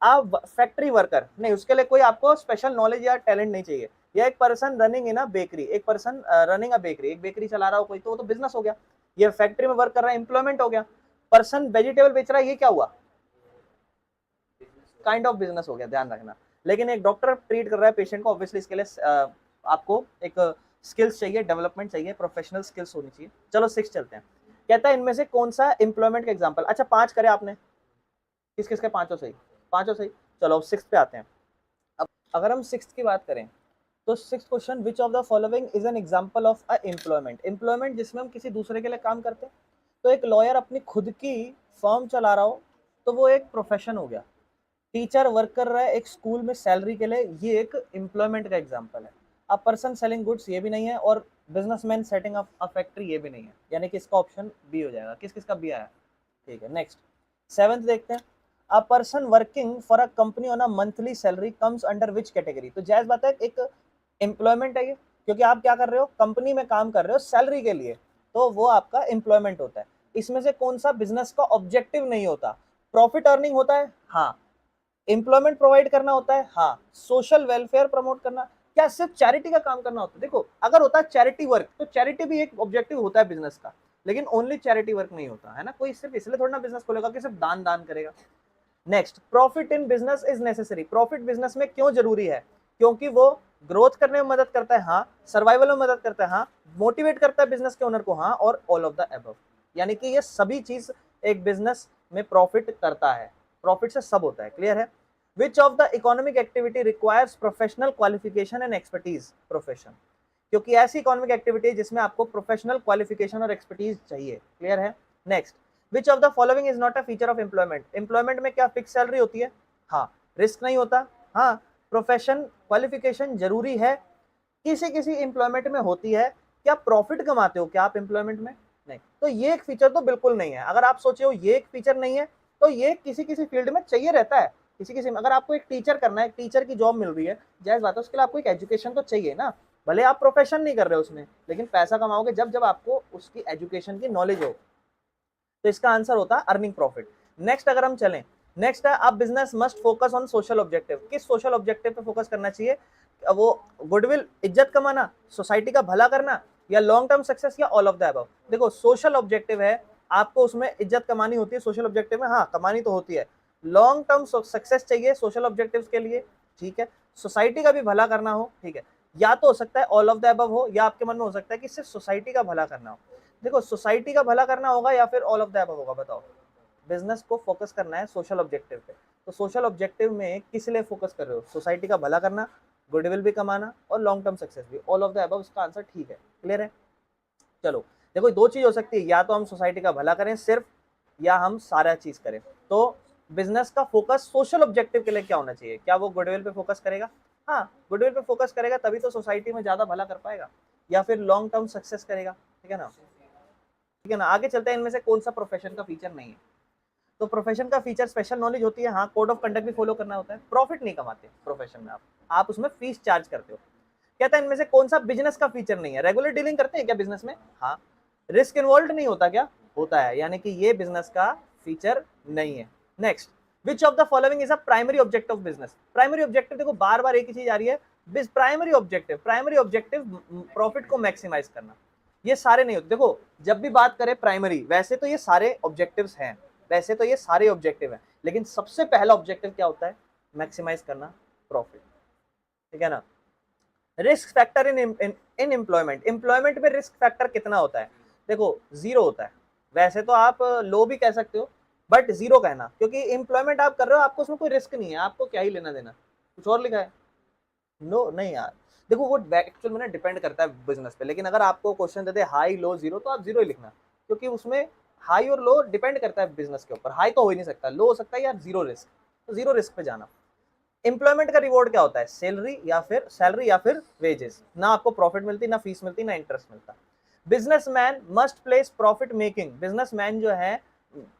आप फैक्ट्री वर्कर, नहीं, उसके लिए कोई आपको स्पेशल नॉलेज या टैलेंट नहीं चाहिए। या एक person running in a bakery, एक पर्सन रनिंग अ बेकरी, एक बेकरी चला रहा हो कोई, तो वो तो बिजनेस हो गया। ये फैक्ट्री में वर्क कर रहा है, एम्प्लॉयमेंट हो गया। पर्सन वेजिटेबल बेच रहा है, ये क्या हुआ? काइंड ऑफ बिजनेस हो गया, ध्यान रखना। लेकिन एक डॉक्टर ट्रीट कर रहा है पेशेंट को, ऑब्वियसली इसके लिए आपको एक स्किल्स चाहिए, डेवलपमेंट चाहिए, प्रोफेशनल स्किल्स होनी चाहिए। चलो 6 चलते हैं। कहता है इनमें से कौन सा एम्प्लॉयमेंट का एग्जांपल? अच्छा 5 करे आपने, किस किस के पांचों सही? पांचों सही। चलो अब 6 पे आते हैं। अब अगर हम 6 की बात करें तो 6 question, which of the following is an example of a employment. Employment जिसमें हम किसी दूसरे के लिए काम करते हैं। तो एक लॉयर अपनी खुद की फर्म चला रहा हो तो वो एक प्रोफेशन हो गया। टीचर वर्क कर रहा है एक स्कूल में सैलरी के लिए, ये एक एम्प्लॉयमेंट का एग्जांपल है। अब पर्सन सेलिंग गुड्स, ये भी नहीं है, और businessman setting up a factory, ये भी नहीं है। यानी कि इसका ऑप्शन बी हो जाएगा। किस किस का बी आया? ठीक है, नेक्स्ट 7th देखते हैं। A person working for a company on a monthly salary comes under which category. तो जायज बात है, एक एम्प्लॉयमेंट है ये, क्योंकि आप क्या कर रहे हो? कंपनी में काम कर रहे हो सैलरी के लिए, तो वो आपका एम्प्लॉयमेंट होता है। इसमें से कौन सा बिजनेस का ऑब्जेक्टिव नहीं होता? प्रॉफिट अर्निंग होता है, हाँ। एम्प्लॉयमेंट प्रोवाइड करना होता है, हाँ। सोशल वेलफेयर प्रमोट करना, क्या सिर्फ चैरिटी का काम करना होता है? देखो, अगर होता है चैरिटी वर्क तो चैरिटी भी एक ऑब्जेक्टिव होता है बिजनेस का, लेकिन ओनली चैरिटी वर्क नहीं होता है ना। कोई सिर्फ इसलिए थोड़ा ना बिजनेस खोलेगा कि सिर्फ दान दान करेगा। Next, profit in business is necessary. Profit business में क्यों जरूरी है? क्योंकि वो ग्रोथ करने में मदद करता है, हाँ, सर्वाइवल में मदद करता है, हाँ, मोटिवेट करता है बिजनेस के ओनर को, हाँ, और ऑल ऑफ द अबव। यानी कि ये सभी चीज एक बिजनेस में प्रॉफिट करता है, प्रॉफिट से सब होता है। क्लियर है? विच of the economic activity requires professional qualification and expertise? Profession, क्योंकि ऐसी इकोनॉमिक एक्टिविटी है जिसमें आपको प्रोफेशनल क्वालिफिकेशन और एक्सपर्टीज चाहिए। क्लियर है? Next, which of the following is not a feature of employment? Employment में क्या फिक्स सैलरी होती है? हाँ। रिस्क नहीं होता? हाँ। प्रोफेशन क्वालिफिकेशन जरूरी है? किसी किसी एम्प्लॉयमेंट में होती है। क्या प्रॉफिट कमाते हो क्या आप एम्प्लॉयमेंट में? नहीं। तो ये एक फीचर तो बिल्कुल नहीं है। अगर आप सोचे हो ये एक फीचर नहीं है, तो ये किसी किसी फील्ड में चाहिए रहता है। किसी किसी, अगर आपको एक टीचर करना है, एक टीचर की जॉब मिल रही है, जायज बात है, उसके लिए आपको एक एजुकेशन तो चाहिए ना। भले आप प्रोफेशन नहीं कर रहे हो उसमें, लेकिन पैसा कमाओगे जब जब आपको उसकी एजुकेशन की नॉलेज हो। तो इसका आंसर होता है अर्निंग प्रॉफिट। नेक्स्ट अगर हम चलें, नेक्स्ट है, अब business must focus on social objective. किस सोशल ऑब्जेक्टिव पे फोकस करना चाहिए? वो गुडविल, इज्जत कमाना, सोसाइटी का भला करना, या लॉन्ग टर्म सक्सेस, या ऑल ऑफ द अबव? देखो, सोशल ऑब्जेक्टिव है, आपको उसमें इज्जत कमानी होती है सोशल ऑब्जेक्टिव में, हाँ, कमानी तो होती है। लॉन्ग टर्म सक्सेस चाहिए सोशल ऑब्जेक्टिव्स के लिए, ठीक है। सोसाइटी का भी भला करना हो, ठीक है। या तो हो सकता है ऑल ऑफ द अबव हो, या आपके मन में हो सकता है कि सिर्फ सोसाइटी का भला करना हो। देखो, सोसाइटी का भला करना होगा या फिर ऑल ऑफ द अबव होगा, बताओ। बिजनेस को फोकस करना है सोशल ऑब्जेक्टिव पे, तो सोशल ऑब्जेक्टिव में किस लिए फोकस कर रहे हो? सोसाइटी का भला करना, गुडविल भी कमाना, और लॉन्ग टर्म सक्सेस भी, ऑल ऑफ द अबव इसका आंसर ठीक है। क्लियर है? चलो, देखो, दो चीज हो सकती है, या तो हम सोसाइटी का भला करें सिर्फ, या हम सारा चीज करें। तो बिजनेस का फोकस सोशल ऑब्जेक्टिव के लिए क्या होना चाहिए? क्या वो गुडविल पे फोकस करेगा? हाँ, गुडविल पे फोकस करेगा तभी तो सोसाइटी में ज्यादा भला कर पाएगा, या फिर लॉन्ग टर्म सक्सेस करेगा। ठीक है ना? ठीक है ना? आगे चलते हैं, इनमें से कौन सा प्रोफेशन का फीचर नहीं है? तो प्रोफेशन का फीचर स्पेशल नॉलेज होती है, हाँ, कोड ऑफ कंडक्ट भी फॉलो करना होता है। प्रॉफिट नहीं कमाते प्रोफेशन में आप उसमें फीस चार्ज करते हो। कहता है इनमें से कौन सा बिजनेस का फीचर नहीं है? रेगुलर डीलिंग करते हैं क्या बिजनेस में? हाँ। रिस्क इन्वॉल्व नहीं होता क्या? होता है, यानी कि ये बिजनेस का फीचर नहीं है। Next, which of the following is a primary objective of business? Primary objective, देखो बार बार एक ही चीज आ रही है, प्राइमरी ऑब्जेक्टिव प्रॉफिट को मैक्सिमाइज करना। ये सारे नहीं होते। देखो, जब भी बात करें प्राइमरी, वैसे तो ये सारे ऑब्जेक्टिव्स हैं, वैसे तो ये सारे ऑब्जेक्टिव हैं, लेकिन सबसे पहला ऑब्जेक्टिव क्या होता है? मैक्सिमाइज करना प्रॉफिट। ठीक है ना? Risk factor in employment, employment में रिस्क फैक्टर कितना होता है? देखो, जीरो होता है। वैसे तो आप लो भी कह सकते हो, बट जीरो कहना, क्योंकि एम्प्लॉयमेंट आप कर रहे हो, आपको उसमें कोई रिस्क नहीं है, आपको क्या ही लेना देना। कुछ और लिखा है? नो, नहीं यार। देखो, वो एक्चुअल में ना डिपेंड करता है बिजनेस पे, लेकिन अगर आपको क्वेश्चन देते हाई लो जीरो, तो आप जीरो ही लिखना, क्योंकि उसमें हाई और लो डिपेंड करता है बिजनेस के ऊपर। हाई तो हो ही नहीं सकता, लो हो सकता है, या जीरो रिस्क, तो जीरो रिस्क पे जाना। एम्प्लॉयमेंट का रिवॉर्ड क्या होता है? सैलरी या फिर वेजेस। ना आपको प्रॉफिट मिलती, ना फीस मिलती, ना इंटरेस्ट मिलता। Businessman must place profit making, businessman जो है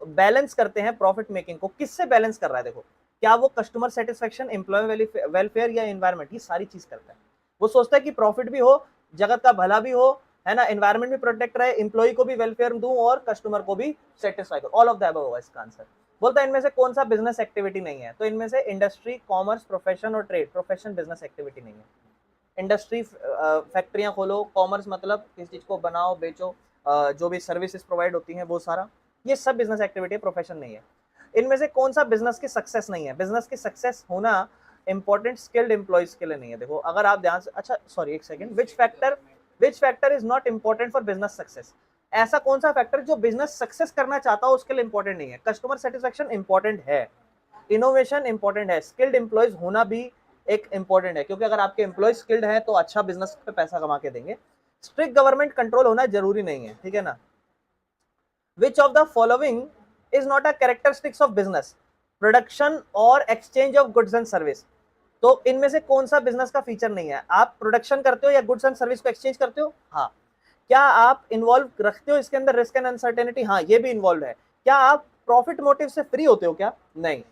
बैलेंस करते हैं प्रॉफिट मेकिंग को। किससे बैलेंस कर रहा है? देखो, क्या वो कस्टमर सेटिस्फेक्शन, एम्प्लॉय वेलफेयर, या एनवायरमेंट, ये सारी चीज करता है। वो सोचता है कि प्रॉफिट भी हो, जगत का भला भी हो, है ना, एनवायरमेंट भी प्रोटेक्ट रहे, एम्प्लॉय को भी वेलफेयर दूं, और कस्टमर को भी सेटिस्फाई करूं। ऑल ऑफ द अबव होगा इसका आंसर। बोलता है इनमें से कौन सा बिजनेस एक्टिविटी नहीं है? तो इनमें से इंडस्ट्री, कॉमर्स, प्रोफेशन और ट्रेड। प्रोफेशन बिजनेस एक्टिविटी नहीं है। इंडस्ट्री, फैक्ट्रियां खोलो, कॉमर्स मतलब किस चीज को बनाओ, बेचो, जो भी सर्विसेज प्रोवाइड होती हैं वो सारा, ये सब बिजनेस एक्टिविटी, प्रोफेशन नहीं है। इनमें से कौन सा बिजनेस की सक्सेस नहीं है? बिजनेस की सक्सेस होना इंपॉर्टेंट स्किल्ड एम्प्लॉयज के लिए नहीं है। देखो, अगर आप ध्यान से, अच्छा सॉरी एक second, which factor is not important for business success? ऐसा कौन सा फैक्टर जो बिजनेस सक्सेस करना चाहता हो उसके लिए इंपॉर्टेंट नहीं है? कस्टमर सेटिस्फेक्शन इंपॉर्टेंट है, इनोवेशन इंपॉर्टेंट है, स्किल्ड एम्प्लॉयज होना भी एक इंपॉर्टेंट है, क्योंकि अगर आपके एम्प्लॉय स्किल्ड है तो अच्छा बिजनेस पे पैसा कमा के देंगे। स्ट्रिक्ट गवर्नमेंट कंट्रोल होना जरूरी नहीं है। ठीक है ना? Which of the following is not a characteristics of business? Production और exchange of goods and service. तो इनमें से कौन सा बिजनेस का फीचर नहीं है? आप प्रोडक्शन करते हो या गुड्स एंड सर्विस को एक्सचेंज करते हो? हाँ। क्या आप इन्वॉल्व रखते हो इसके अंदर रिस्क एंड अनसर्टेनिटी? हाँ, ये भी इन्वॉल्व है। क्या आप प्रॉफिट मोटिव से फ्री होते हो क्या? नहीं।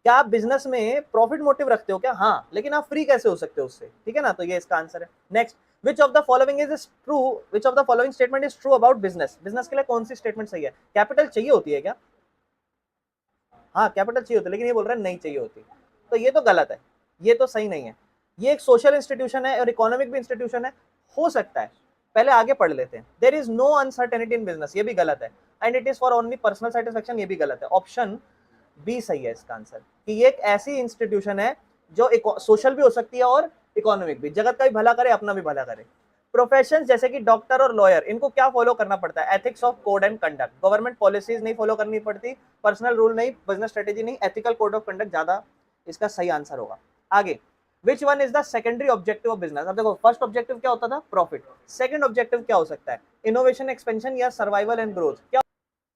क्या आप बिजनेस में प्रॉफिट मोटिव रखते हो क्या? हाँ, लेकिन आप फ्री कैसे हो सकते हो उससे? ठीक है ना? तो ये इसका आंसर है। Next, which of the following is true, which of the following statement is true about business? Business के लिए कौन सी स्टेटमेंट सही है? कैपिटल चाहिए होती है क्या? हाँ, कैपिटल चाहिए होती है, लेकिन ये बोल रहा है नहीं चाहिए होती, तो ये तो गलत है, ये तो सही नहीं है। ये एक सोशल इंस्टीट्यूशन है और इकोनॉमिक भी इंस्टीट्यूशन है, हो सकता है। पहले आगे पढ़ लेते हैं। There is no uncertainty in business, ये भी गलत है। And it is for only personal satisfaction, ये भी गलत है। ऑप्शन बी सही है इसका आंसर, कि ये एक ऐसी इंस्टीट्यूशन है जो सोशल भी हो सकती है और इकोनॉमिक भी, जगत का भी भला करे, अपना भी भला करे। प्रोफेशन जैसे कि डॉक्टर और लॉयर, इनको क्या फॉलो करना पड़ता है? Ethics of code and conduct, government policies नहीं फॉलो करनी पड़ती, पर्सनल रूल नहीं, बिजनेस स्ट्रेटेजी नहीं, एथिकल कोड ऑफ कंडक्ट ज्यादा इसका सही आंसर होगा। आगे, which one is the secondary objective of business? अब देखो, फर्स्ट ऑब्जेक्टिव क्या होता था? प्रॉफिट। सेकंड ऑब्जेक्टिव क्या हो सकता है? इनोवेशन, एक्सपेंशन या सर्वाइवल एंड ग्रोथ? क्या?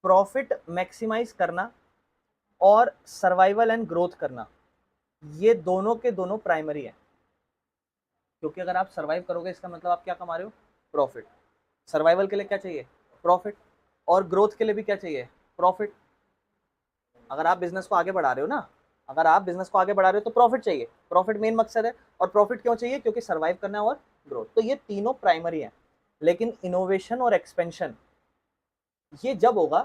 प्रॉफिट मैक्सिमाइज करना और सर्वाइवल एंड ग्रोथ करना, ये दोनों के दोनों प्राइमरी है, क्योंकि अगर आप सर्वाइव करोगे इसका मतलब आप क्या कमा रहे हो? प्रॉफिट। सर्वाइवल के लिए क्या चाहिए? प्रॉफिट। और ग्रोथ के लिए भी क्या चाहिए? प्रॉफिट। अगर आप बिजनेस को आगे बढ़ा रहे हो ना, अगर आप बिजनेस को आगे बढ़ा रहे हो तो प्रॉफिट चाहिए, प्रॉफिट मेन मकसद है। और प्रॉफिट क्यों चाहिए? क्योंकि सर्वाइव करना है और ग्रोथ। तो ये तीनों प्राइमरी है। लेकिन इनोवेशन और एक्सपेंशन ये जब होगा,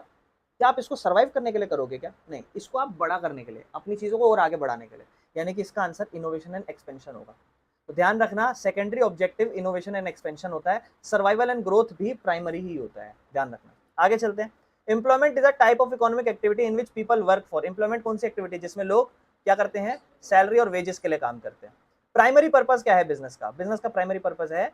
क्या आप इसको सर्वाइव करने के लिए करोगे क्या? नहीं, इसको आप बड़ा करने के लिए, अपनी चीजों को और आगे बढ़ाने के लिए, यानी कि इसका आंसर इनोवेशन एंड एक्सपेंशन होगा। तो ध्यान रखना, secondary objective innovation and expansion होता है, सर्वाइवल एंड ग्रोथ भी प्राइमरी ही होता है, ध्यान रखना। आगे चलते हैं। Employment is a type of economic activity in which people work for. Employment कौन सी एक्टिविटी जिसमें लोग क्या करते हैं? सैलरी और वेजेस के लिए काम करते हैं। प्राइमरी पर्पज क्या है बिजनेस का? बिजनेस का प्राइमरी पर्पज है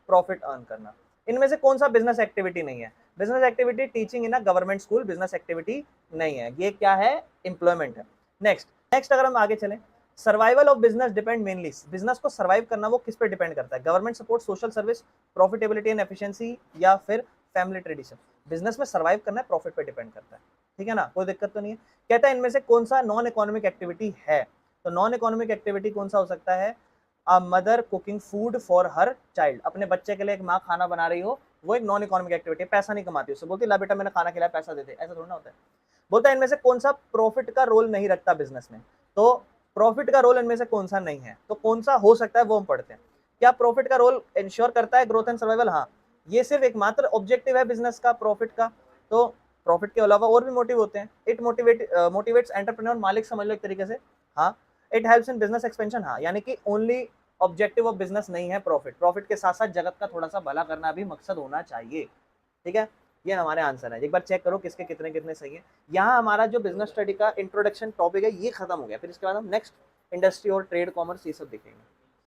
प्रॉफिट अर्न करना। इनमें से कौन सा बिजनेस एक्टिविटी नहीं है? Business activity teaching in a government school business activity नहीं है, ये क्या है? एम्प्लॉयमेंट है। नेक्स्ट अगर हम आगे चलें, survival of business depend mainly, business को सर्वाइव करना वो किस पे डिपेंड करता है? Government support, social service, profitability and efficiency या फिर फैमिली ट्रेडिशन? बिजनेस में सर्वाइव करना है, प्रॉफिट पे डिपेंड करता है, ठीक है ना, कोई दिक्कत तो नहीं है। कहता है इनमें से कौन सा नॉन इकोनॉमिक एक्टिविटी है? तो नॉन इकोनॉमिक एक्टिविटी कौन सा हो सकता है? A mother cooking food for her child, अपने बच्चे के लिए एक माँ खाना बना रही हो, वो एक नॉन इकोनॉमिक एक्टिविटी है, पैसा नहीं कमाती, उससे बोलती ला बेटा मैंने खाना खिलाया पैसा दे दे, ऐसा थोड़ा ना होता है। बोलता है इनमें से कौन सा प्रॉफिट का रोल नहीं रखता बिजनेस में? तो प्रॉफिट का रोल इनमें से कौन सा नहीं है? तो कौन सा हो सकता है वो हम पढ़ते हैं। क्या प्रॉफिट का रोल इंश्योर करता है ग्रोथ एंड सर्वाइवल? हाँ, ये सिर्फ एकमात्र ऑब्जेक्टिव है बिजनेस का, प्रॉफिट का। तो प्रॉफिट के अलावा और भी मोटिव होते हैं। इट मोटिवेट्स एंटरप्रेन्योर, मालिक समझ लो एक तरीके से। हाँ, it helps in business expansion, हाँ, यानी कि ओनली ऑब्जेक्टिव ऑफ बिजनेस नहीं है प्रॉफिट, प्रॉफिट के साथ साथ जगत का थोड़ा सा भला करना भी मकसद होना चाहिए, ठीक है। ये हमारे आंसर है, एक बार चेक करो किसके कितने कितने सही है। यहाँ हमारा जो बिजनेस स्टडी का इंट्रोडक्शन टॉपिक है ये खत्म हो गया, फिर इसके बाद हम नेक्स्ट इंडस्ट्री और ट्रेड कॉमर्स ये सब देखेंगे।